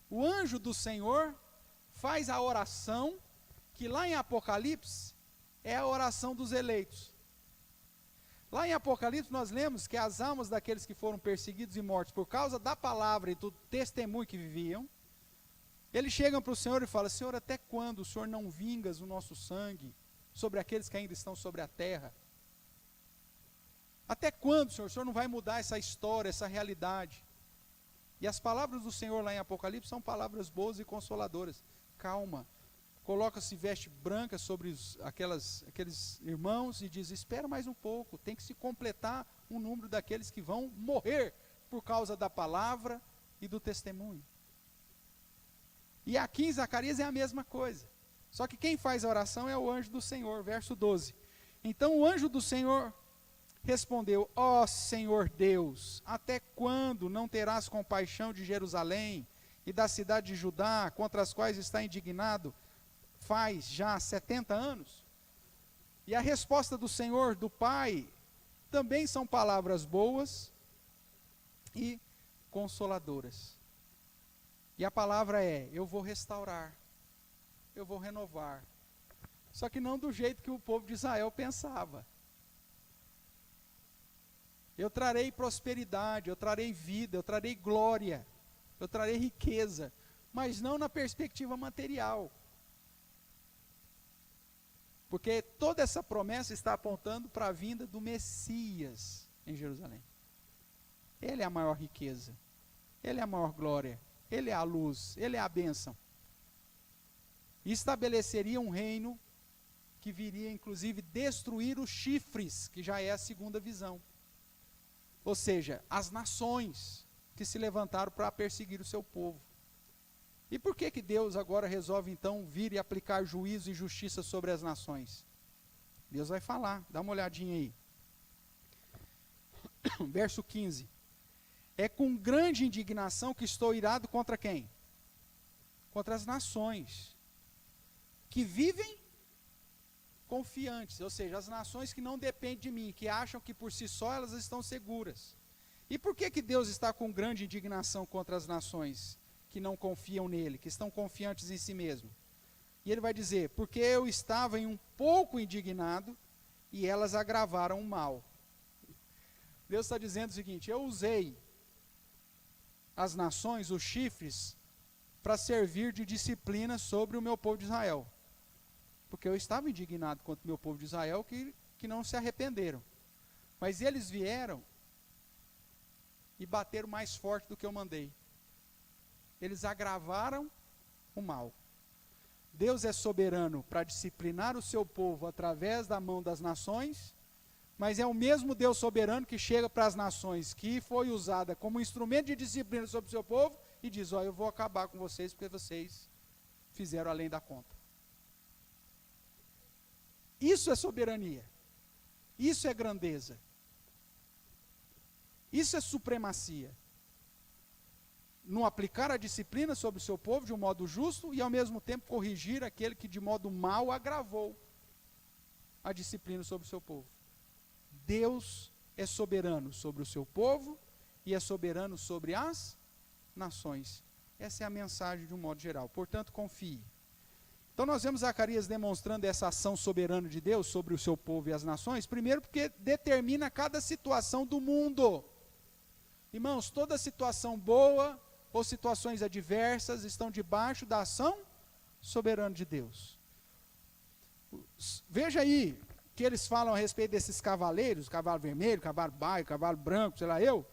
O anjo do Senhor faz a oração, que lá em Apocalipse é a oração dos eleitos. Lá em Apocalipse nós lemos que as almas daqueles que foram perseguidos e mortos por causa da palavra e do testemunho que viviam, eles chegam para o Senhor e falam: Senhor, até quando o Senhor não vingas o nosso sangue sobre aqueles que ainda estão sobre a terra? Até quando, Senhor? O Senhor não vai mudar essa história, essa realidade? E as palavras do Senhor lá em Apocalipse são palavras boas e consoladoras. Calma, coloca-se veste branca sobre aqueles irmãos e diz: espera mais um pouco, tem que se completar o número daqueles que vão morrer por causa da palavra e do testemunho. E aqui em Zacarias é a mesma coisa, só que quem faz a oração é o anjo do Senhor, verso 12. Então o anjo do Senhor respondeu: ó Senhor Deus, até quando não terás compaixão de Jerusalém e da cidade de Judá, contra as quais está indignado faz já 70 anos? E a resposta do Senhor, do Pai, também são palavras boas e consoladoras. E a palavra é: eu vou restaurar, eu vou renovar. Só que não do jeito que o povo de Israel pensava. Eu trarei prosperidade, eu trarei vida, eu trarei glória, eu trarei riqueza, mas não na perspectiva material. Porque toda essa promessa está apontando para a vinda do Messias em Jerusalém. Ele é a maior riqueza, ele é a maior glória, ele é a luz, ele é a bênção. E estabeleceria um reino que viria inclusive destruir os chifres, que já é a segunda visão. Ou seja, as nações que se levantaram para perseguir o seu povo. E por que Deus agora resolve então vir e aplicar juízo e justiça sobre as nações? Deus vai falar, dá uma olhadinha aí. Verso 15. É com grande indignação que estou irado contra quem? Contra as nações que vivem confiantes, ou seja, as nações que não dependem de mim, que acham que por si só elas estão seguras. E por que Deus está com grande indignação contra as nações que não confiam nele, que estão confiantes em si mesmo? E ele vai dizer: porque eu estava um pouco indignado e elas agravaram o mal. Deus está dizendo o seguinte: eu usei as nações, os chifres, para servir de disciplina sobre o meu povo de Israel. Porque eu estava indignado contra o meu povo de Israel, que não se arrependeram. Mas eles vieram e bateram mais forte do que eu mandei. Eles agravaram o mal. Deus é soberano para disciplinar o seu povo através da mão das nações, mas é o mesmo Deus soberano que chega para as nações que foi usada como instrumento de disciplina sobre o seu povo e diz: ó, eu vou acabar com vocês porque vocês fizeram além da conta. Isso é soberania, isso é grandeza, isso é supremacia. No aplicar a disciplina sobre o seu povo de um modo justo e ao mesmo tempo corrigir aquele que de modo mau agravou a disciplina sobre o seu povo. Deus é soberano sobre o seu povo e é soberano sobre as nações. Essa é a mensagem de um modo geral. Portanto, confie. Então nós vemos Zacarias demonstrando essa ação soberana de Deus sobre o seu povo e as nações, primeiro porque determina cada situação do mundo. Irmãos, toda situação boa ou situações adversas estão debaixo da ação soberana de Deus. Veja aí que eles falam a respeito desses cavaleiros, cavalo vermelho, cavalo baio, cavalo branco, sei lá eu.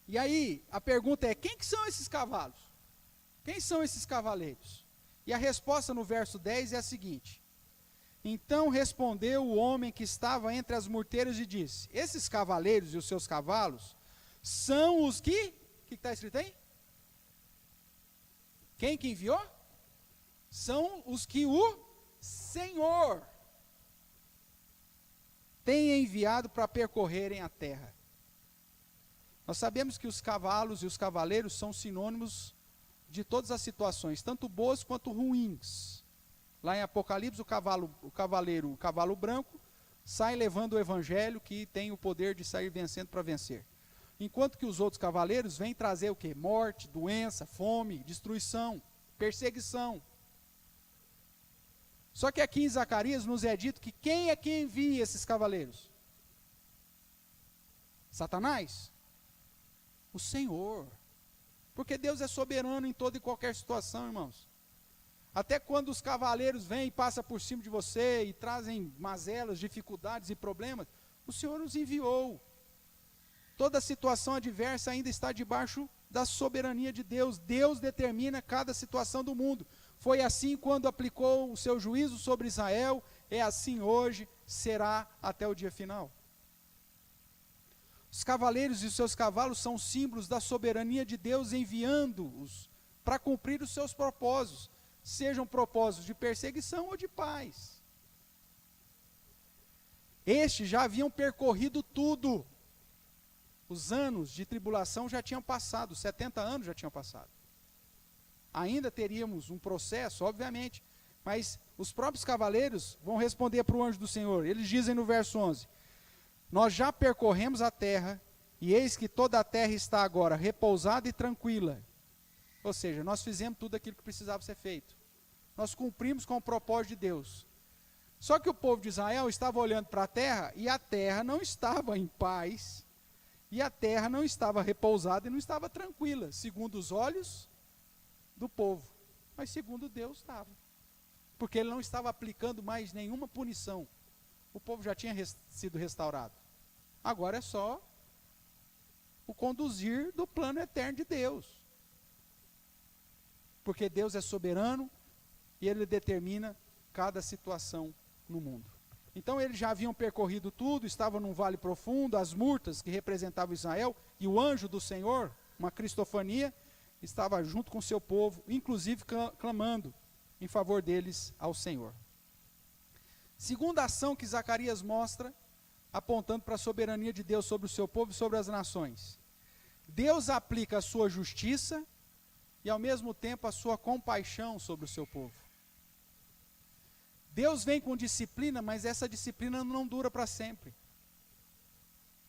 E aí a pergunta é: quem que são esses cavalos? Quem são esses cavaleiros? E a resposta no verso 10 é a seguinte: então respondeu o homem que estava entre as murteiras e disse: esses cavaleiros e os seus cavalos são os que... O que está escrito aí? Quem que enviou? São os que o Senhor tem enviado para percorrerem a terra. Nós sabemos que os cavalos e os cavaleiros são sinônimos de todas as situações, tanto boas quanto ruins. Lá em Apocalipse, o cavalo branco, sai levando o evangelho que tem o poder de sair vencendo para vencer. Enquanto que os outros cavaleiros vêm trazer o quê? Morte, doença, fome, destruição, perseguição. Só que aqui em Zacarias nos é dito que quem é que envia esses cavaleiros? Satanás? O Senhor. Porque Deus é soberano em toda e qualquer situação, irmãos. Até quando os cavaleiros vêm e passam por cima de você e trazem mazelas, dificuldades e problemas, o Senhor os enviou. Toda situação adversa ainda está debaixo da soberania de Deus. Deus determina cada situação do mundo. Foi assim quando aplicou o seu juízo sobre Israel, é assim hoje, será até o dia final. Os cavaleiros e os seus cavalos são símbolos da soberania de Deus, enviando-os para cumprir os seus propósitos, sejam propósitos de perseguição ou de paz. Estes já haviam percorrido tudo. Os anos de tribulação já tinham passado, 70 anos já tinham passado. Ainda teríamos um processo, obviamente, mas os próprios cavaleiros vão responder para o anjo do Senhor. Eles dizem no verso 11, nós já percorremos a terra, e eis que toda a terra está agora repousada e tranquila. Ou seja, nós fizemos tudo aquilo que precisava ser feito. Nós cumprimos com o propósito de Deus. Só que o povo de Israel estava olhando para a terra, e a terra não estava em paz, e a terra não estava repousada e não estava tranquila, segundo os olhos do povo. Mas segundo Deus estava. Porque ele não estava aplicando mais nenhuma punição. O povo já tinha sido restaurado. Agora é só o conduzir do plano eterno de Deus. Porque Deus é soberano e ele determina cada situação no mundo. Então eles já haviam percorrido tudo, estavam num vale profundo, as murtas que representavam Israel, e o anjo do Senhor, uma cristofania, estava junto com seu povo, inclusive clamando em favor deles ao Senhor. Segunda ação que Zacarias mostra, apontando para a soberania de Deus sobre o seu povo e sobre as nações. Deus aplica a sua justiça e ao mesmo tempo a sua compaixão sobre o seu povo. Deus vem com disciplina, mas essa disciplina não dura para sempre.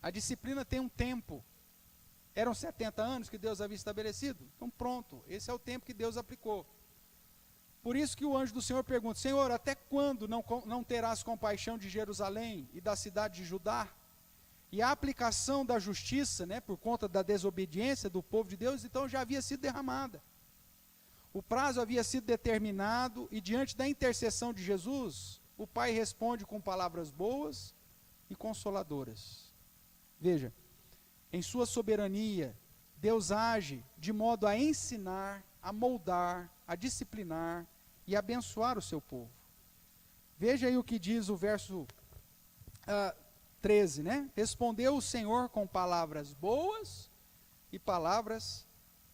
A disciplina tem um tempo. Eram 70 anos que Deus havia estabelecido? Então pronto, esse é o tempo que Deus aplicou. Por isso que o anjo do Senhor pergunta, Senhor, até quando não terás compaixão de Jerusalém e da cidade de Judá? E a aplicação da justiça, por conta da desobediência do povo de Deus, então já havia sido derramada. O prazo havia sido determinado e diante da intercessão de Jesus, o Pai responde com palavras boas e consoladoras. Veja, em sua soberania, Deus age de modo a ensinar, a moldar, a disciplinar e abençoar o seu povo. Veja aí o que diz o verso 13, Respondeu o Senhor com palavras boas e palavras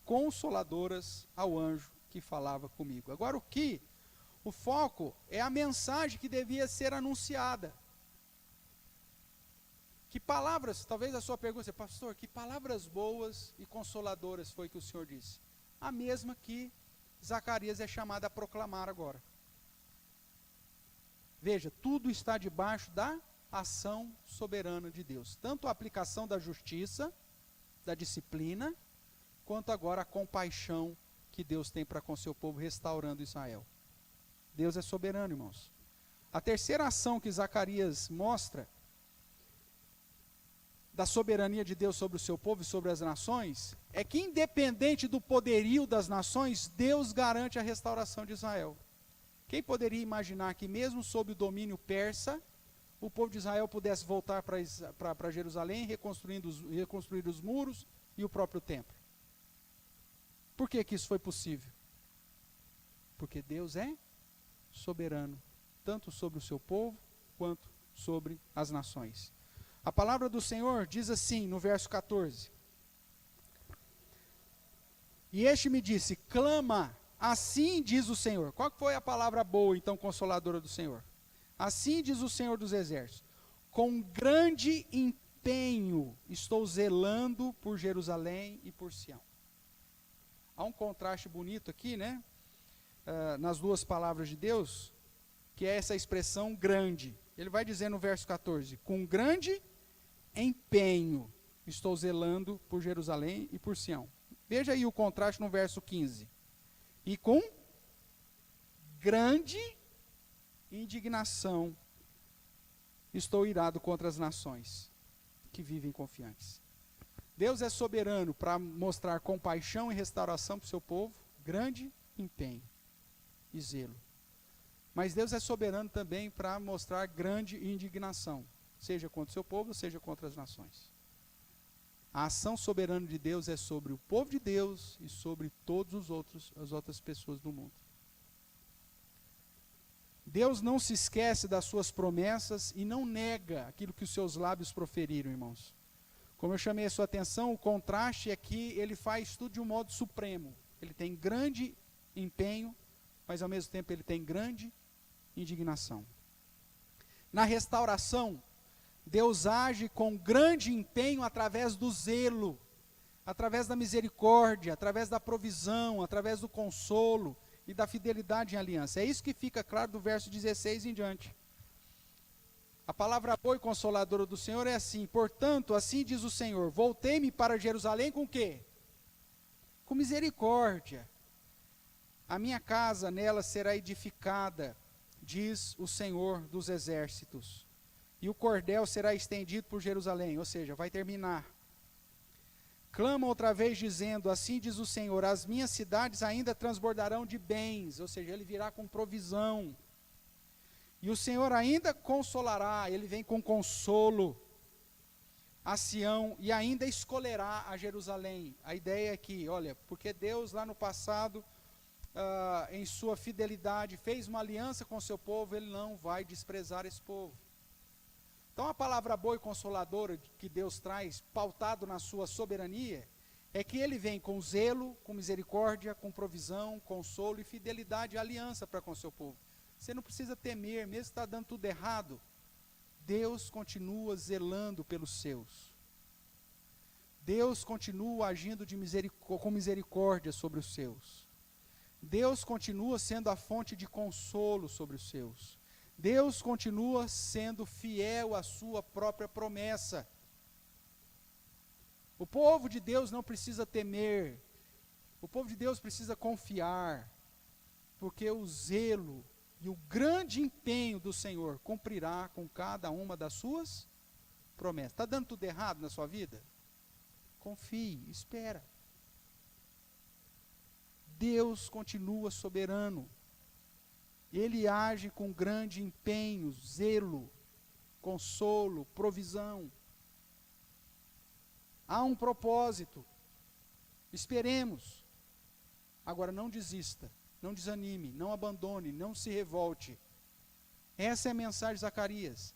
consoladoras ao anjo que falava comigo. Agora o foco é a mensagem que devia ser anunciada. Que palavras, talvez a sua pergunta seja, pastor, que palavras boas e consoladoras foi que o Senhor disse? A mesma que Zacarias é chamado a proclamar agora. Veja, tudo está debaixo da ação soberana de Deus. Tanto a aplicação da justiça, da disciplina, quanto agora a compaixão que Deus tem para com seu povo, restaurando Israel. Deus é soberano, irmãos. A terceira ação que Zacarias mostra da soberania de Deus sobre o seu povo e sobre as nações, é que independente do poderio das nações, Deus garante a restauração de Israel. Quem poderia imaginar que mesmo sob o domínio persa, o povo de Israel pudesse voltar para Jerusalém, reconstruir os muros e o próprio templo? Por que isso foi possível? Porque Deus é soberano, tanto sobre o seu povo, quanto sobre as nações. A palavra do Senhor diz assim, no verso 14. E este me disse, clama, assim diz o Senhor. Qual foi a palavra boa, então, consoladora do Senhor? Assim diz o Senhor dos Exércitos. Com grande empenho estou zelando por Jerusalém e por Sião. Há um contraste bonito aqui, nas duas palavras de Deus. que é essa expressão grande. Ele vai dizer no verso 14: com grande empenho estou zelando por Jerusalém e por Sião. Veja aí o contraste no verso 15. E com grande indignação estou irado contra as nações que vivem confiantes. Deus é soberano para mostrar compaixão e restauração para o seu povo, grande empenho e zelo. Mas Deus é soberano também para mostrar grande indignação, seja contra o seu povo, seja contra as nações. A ação soberana de Deus é sobre o povo de Deus e sobre todas as outras pessoas do mundo. Deus não se esquece das suas promessas e não nega aquilo que os seus lábios proferiram, irmãos. Como eu chamei a sua atenção, o contraste é que ele faz tudo de um modo supremo. Ele tem grande empenho, mas ao mesmo tempo ele tem grande indignação. Na restauração, Deus age com grande empenho através do zelo, através da misericórdia, através da provisão, através do consolo e da fidelidade em aliança. É isso que fica claro do verso 16 em diante. A palavra boa e consoladora do Senhor é assim: portanto, assim diz o Senhor, voltei-me para Jerusalém com o quê? Com misericórdia. A minha casa nela será edificada, diz o Senhor dos exércitos. E o cordel será estendido por Jerusalém, ou seja, vai terminar. Clama outra vez dizendo, assim diz o Senhor, as minhas cidades ainda transbordarão de bens, ou seja, ele virá com provisão. E o Senhor ainda consolará, ele vem com consolo a Sião e ainda escolherá a Jerusalém. A ideia é que, olha, porque Deus lá no passado, em sua fidelidade, fez uma aliança com o seu povo, ele não vai desprezar esse povo. Então a palavra boa e consoladora que Deus traz, pautado na sua soberania, é que ele vem com zelo, com misericórdia, com provisão, consolo e fidelidade e aliança para com o seu povo. Você não precisa temer, mesmo que está dando tudo errado, Deus continua zelando pelos seus. Deus continua agindo com misericórdia sobre os seus. Deus continua sendo a fonte de consolo sobre os seus. Deus continua sendo fiel à sua própria promessa. O povo de Deus não precisa temer, o povo de Deus precisa confiar, porque o zelo e o grande empenho do Senhor cumprirá com cada uma das suas promessas. Está dando tudo errado na sua vida? Confie, espera. Deus continua soberano. Ele age com grande empenho, zelo, consolo, provisão. Há um propósito. Esperemos. Agora não desista, não desanime, não abandone, não se revolte. Essa é a mensagem de Zacarias.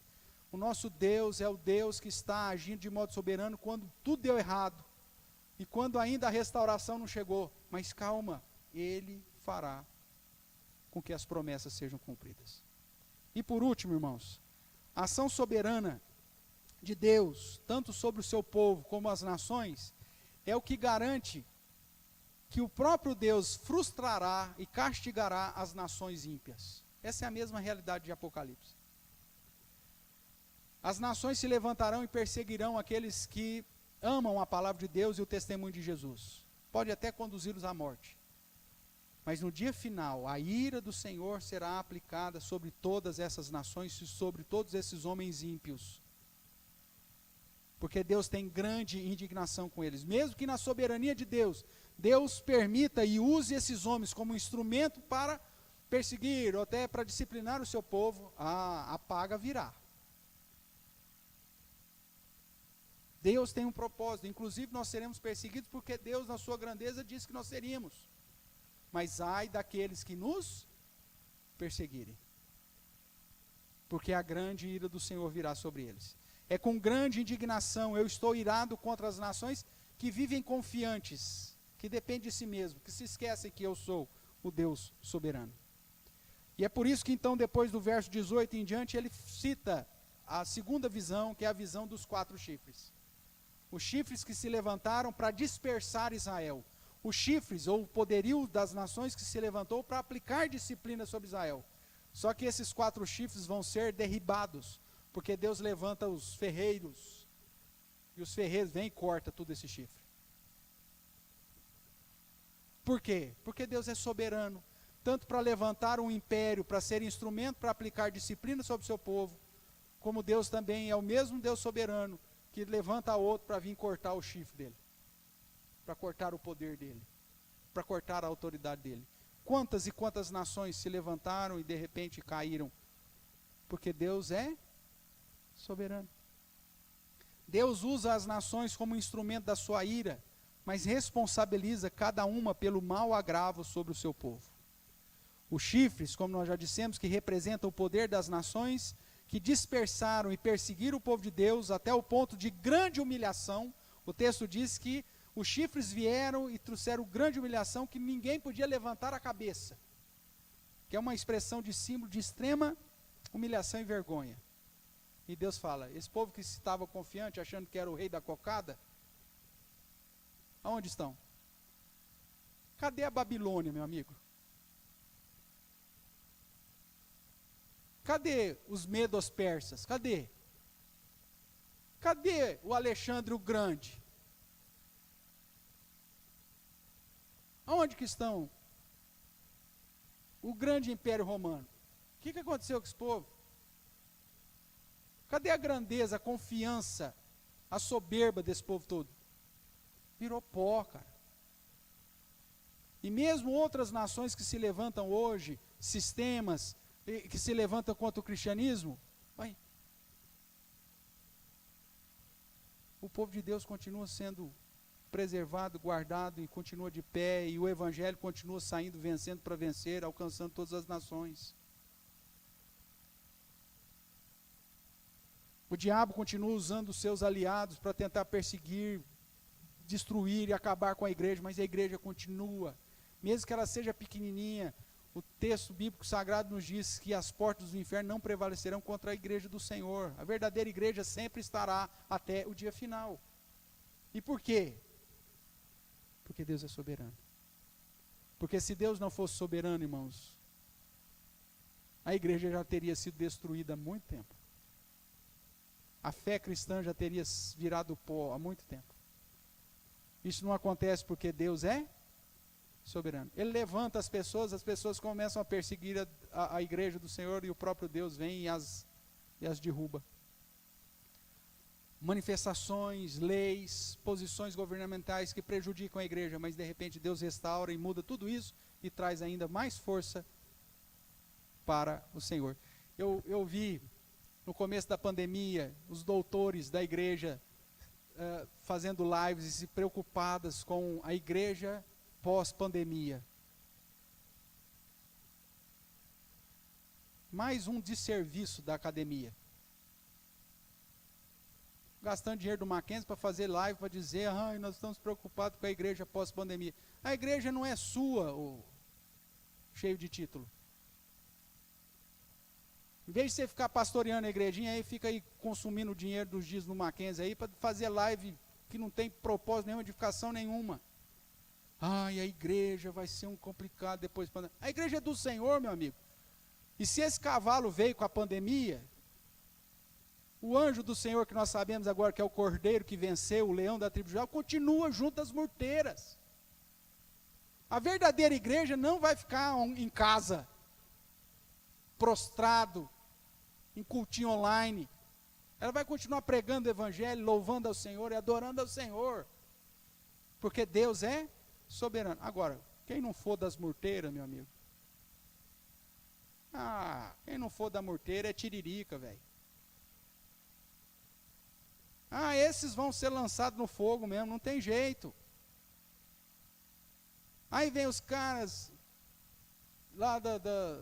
O nosso Deus é o Deus que está agindo de modo soberano quando tudo deu errado. E quando ainda a restauração não chegou. Mas calma, Ele fará com que as promessas sejam cumpridas. E por último, irmãos, a ação soberana de Deus, tanto sobre o seu povo como as nações, é o que garante que o próprio Deus frustrará e castigará as nações ímpias. Essa é a mesma realidade de Apocalipse. As nações se levantarão e perseguirão aqueles que amam a palavra de Deus e o testemunho de Jesus. Pode até conduzi-los à morte. Mas no dia final, a ira do Senhor será aplicada sobre todas essas nações e sobre todos esses homens ímpios. Porque Deus tem grande indignação com eles. Mesmo que na soberania de Deus, Deus permita e use esses homens como instrumento para perseguir ou até para disciplinar o seu povo, a paga virá. Deus tem um propósito. Inclusive nós seremos perseguidos porque Deus, na sua grandeza, disse que nós seríamos. Mas ai daqueles que nos perseguirem, porque a grande ira do Senhor virá sobre eles. É com grande indignação eu estou irado contra as nações que vivem confiantes, que dependem de si mesmo, que se esquecem que eu sou o Deus soberano. E é por isso que então, depois do verso 18 em diante, ele cita a segunda visão, que é a visão dos 4 chifres. Os chifres que se levantaram para dispersar Israel. Os chifres, ou o poderio das nações que se levantou para aplicar disciplina sobre Israel. Só que esses 4 chifres vão ser derribados, porque Deus levanta os ferreiros, e os ferreiros vêm e cortam tudo esse chifre. Por quê? Porque Deus é soberano, tanto para levantar um império, para ser instrumento para aplicar disciplina sobre o seu povo, como Deus também é o mesmo Deus soberano, que levanta outro para vir cortar o chifre dele, para cortar o poder dele, para cortar a autoridade dele. Quantas e quantas nações se levantaram e de repente caíram? Porque Deus é soberano. Deus usa as nações como instrumento da sua ira, mas responsabiliza cada uma pelo mau agravo sobre o seu povo. Os chifres, como nós já dissemos, que representam o poder das nações, que dispersaram e perseguiram o povo de Deus até o ponto de grande humilhação. O texto diz que os chifres vieram e trouxeram grande humilhação, que ninguém podia levantar a cabeça, que é uma expressão de símbolo de extrema humilhação e vergonha. E Deus fala, esse povo que estava confiante, achando que era o rei da cocada, aonde estão? Cadê a Babilônia, meu amigo? Cadê os medos persas? Cadê? Cadê o Alexandre o Grande? Aonde que estão o grande império romano? O que aconteceu com esse povo? Cadê a grandeza, a confiança, a soberba desse povo todo? Virou pó, cara. E mesmo outras nações que se levantam hoje, sistemas que se levantam contra o cristianismo, o povo de Deus continua sendo preservado, guardado e continua de pé, e o evangelho continua saindo, vencendo para vencer, alcançando todas as nações. O diabo continua usando os seus aliados para tentar perseguir, destruir e acabar com a igreja, mas a igreja continua, mesmo que ela seja pequenininha. O texto bíblico sagrado nos diz que as portas do inferno não prevalecerão contra a igreja do Senhor. A verdadeira igreja sempre estará até o dia final. E por quê? Porque Deus é soberano. Porque se Deus não fosse soberano, irmãos, a igreja já teria sido destruída há muito tempo. A fé cristã já teria virado pó há muito tempo. Isso não acontece porque Deus é soberano. Ele levanta as pessoas começam a perseguir a igreja do Senhor, e o próprio Deus vem e as derruba. Manifestações, leis, posições governamentais que prejudicam a igreja, mas de repente Deus restaura e muda tudo isso e traz ainda mais força para o Senhor. Eu vi no começo da pandemia os doutores da igreja fazendo lives e se preocupadas com a igreja pós-pandemia. Mais um desserviço da academia. Gastando dinheiro do Mackenzie para fazer live, para dizer, nós estamos preocupados com a igreja pós-pandemia. A igreja não é sua, cheio de título. Em vez de você ficar pastoreando a igrejinha, aí fica aí consumindo o dinheiro dos dias do Mackenzie aí, para fazer live que não tem propósito nenhuma, edificação nenhuma. A igreja vai ser um complicado depois da pandemia. A igreja é do Senhor, meu amigo. E se esse cavalo veio com a pandemia, o anjo do Senhor, que nós sabemos agora que é o cordeiro que venceu, o leão da tribo de Judá, continua junto das murteiras. A verdadeira igreja não vai ficar em casa, prostrado, em cultinho online. Ela vai continuar pregando o evangelho, louvando ao Senhor e adorando ao Senhor. Porque Deus é soberano. Agora, quem não for das murteiras, meu amigo? Quem não for da murteira é tiririca, velho. Esses vão ser lançados no fogo mesmo, não tem jeito. Aí vem os caras lá da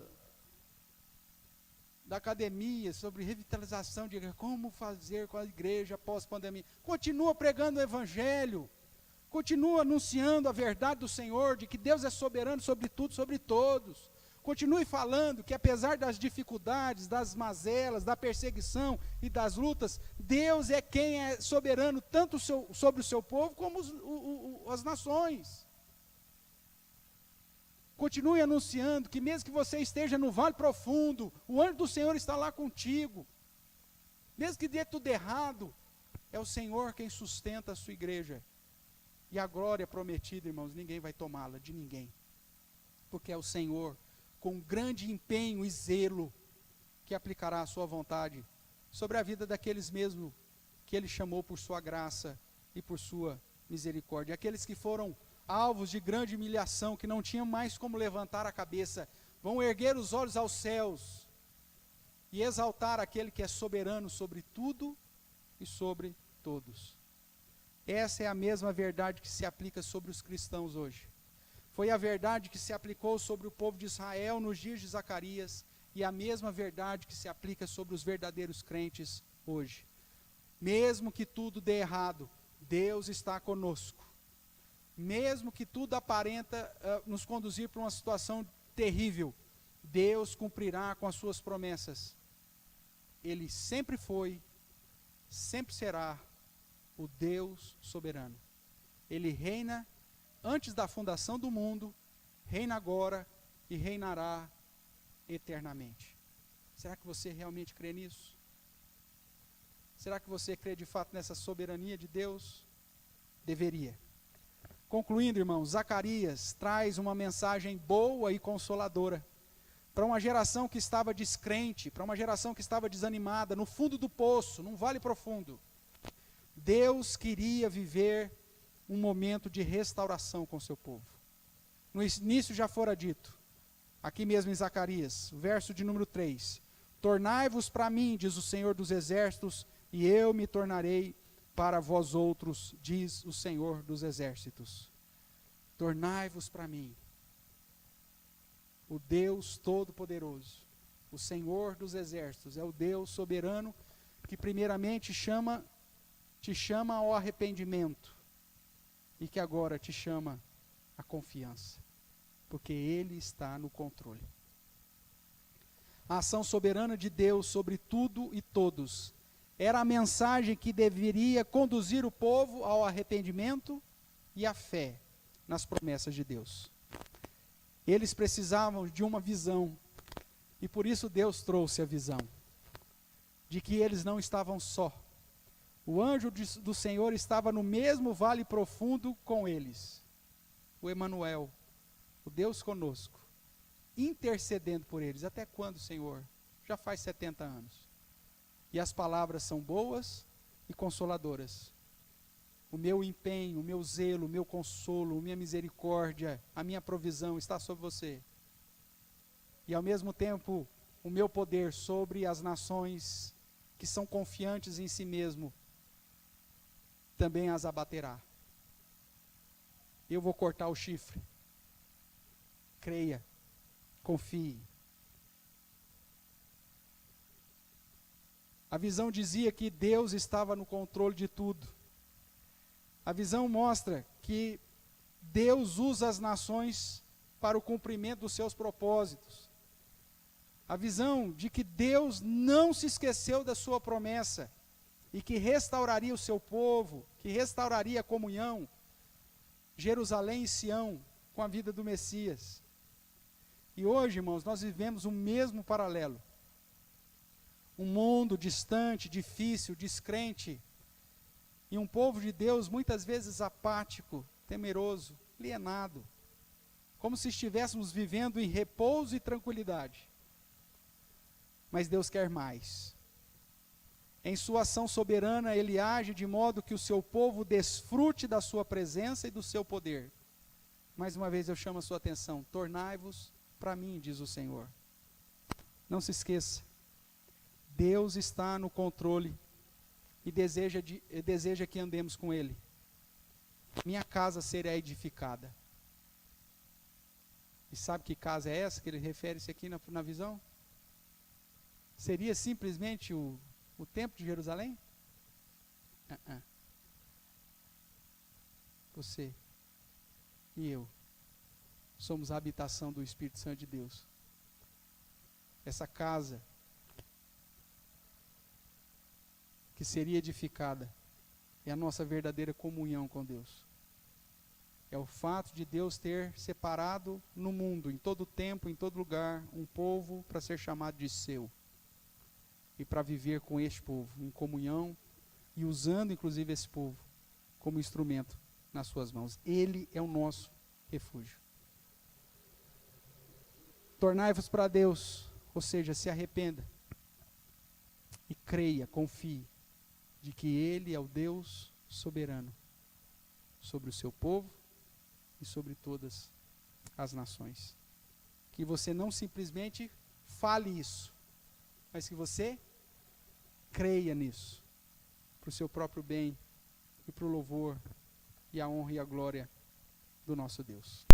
academia sobre revitalização de igreja, como fazer com a igreja pós-pandemia. Continua pregando o evangelho, continua anunciando a verdade do Senhor, de que Deus é soberano sobre tudo, sobre todos. Continue falando que apesar das dificuldades, das mazelas, da perseguição e das lutas, Deus é quem é soberano tanto sobre o seu povo como as nações. Continue anunciando que mesmo que você esteja no vale profundo, o anjo do Senhor está lá contigo. Mesmo que dê tudo errado, é o Senhor quem sustenta a sua igreja. E a glória prometida, irmãos, ninguém vai tomá-la de ninguém. Porque é o Senhor, com grande empenho e zelo, que aplicará a sua vontade sobre a vida daqueles mesmo que Ele chamou por sua graça e por sua misericórdia. Aqueles que foram alvos de grande humilhação, que não tinham mais como levantar a cabeça, vão erguer os olhos aos céus e exaltar aquele que é soberano sobre tudo e sobre todos. Essa é a mesma verdade que se aplica sobre os cristãos hoje. Foi a verdade que se aplicou sobre o povo de Israel nos dias de Zacarias, e a mesma verdade que se aplica sobre os verdadeiros crentes hoje. Mesmo que tudo dê errado, Deus está conosco. Mesmo que tudo aparenta nos conduzir para uma situação terrível, Deus cumprirá com as suas promessas. Ele sempre foi, sempre será o Deus soberano. Ele reina antes da fundação do mundo, reina agora e reinará eternamente. Será que você realmente crê nisso? Será que você crê de fato nessa soberania de Deus? Deveria. Concluindo, irmãos, Zacarias traz uma mensagem boa e consoladora para uma geração que estava descrente, para uma geração que estava desanimada, no fundo do poço, num vale profundo. Deus queria viver um momento de restauração com seu povo. No início já fora dito, aqui mesmo em Zacarias, verso de número 3. Tornai-vos para mim, diz o Senhor dos Exércitos, e eu me tornarei para vós outros, diz o Senhor dos Exércitos. Tornai-vos para mim. O Deus Todo-Poderoso, o Senhor dos Exércitos, é o Deus soberano que primeiramente te chama ao arrependimento e que agora te chama à confiança, porque Ele está no controle. A ação soberana de Deus sobre tudo e todos era a mensagem que deveria conduzir o povo ao arrependimento e à fé nas promessas de Deus. Eles precisavam de uma visão, e por isso Deus trouxe a visão, de que eles não estavam só. O anjo do Senhor estava no mesmo vale profundo com eles. O Emanuel, o Deus conosco, intercedendo por eles. Até quando, Senhor? Já faz 70 anos. E as palavras são boas e consoladoras. O meu empenho, o meu zelo, o meu consolo, a minha misericórdia, a minha provisão está sobre você. E ao mesmo tempo, o meu poder sobre as nações que são confiantes em si mesmo, também as abaterá. Eu vou cortar o chifre. Creia, confie. A visão dizia que Deus estava no controle de tudo. A visão mostra que Deus usa as nações para o cumprimento dos seus propósitos. A visão de que Deus não se esqueceu da sua promessa e que restauraria o seu povo, que restauraria a comunhão, Jerusalém e Sião, com a vida do Messias. E hoje, irmãos, nós vivemos o mesmo paralelo. Um mundo distante, difícil, descrente, e um povo de Deus muitas vezes apático, temeroso, alienado, como se estivéssemos vivendo em repouso e tranquilidade. Mas Deus quer mais. Em sua ação soberana, Ele age de modo que o seu povo desfrute da sua presença e do seu poder. Mais uma vez eu chamo a sua atenção, tornai-vos para mim, diz o Senhor. Não se esqueça, Deus está no controle e deseja que andemos com Ele. Minha casa será edificada. E sabe que casa é essa que ele refere-se aqui na visão? Seria simplesmente o templo de Jerusalém? Você e eu somos a habitação do Espírito Santo de Deus. Essa casa que seria edificada é a nossa verdadeira comunhão com Deus. É o fato de Deus ter separado no mundo, em todo tempo, em todo lugar, um povo para ser chamado de seu. E para viver com este povo, em comunhão, e usando inclusive esse povo como instrumento nas suas mãos. Ele é o nosso refúgio. Tornai-vos para Deus, ou seja, se arrependa. E creia, confie, de que Ele é o Deus soberano sobre o seu povo e sobre todas as nações. Que você não simplesmente fale isso, mas que você creia nisso, para o seu próprio bem e para o louvor e a honra e a glória do nosso Deus.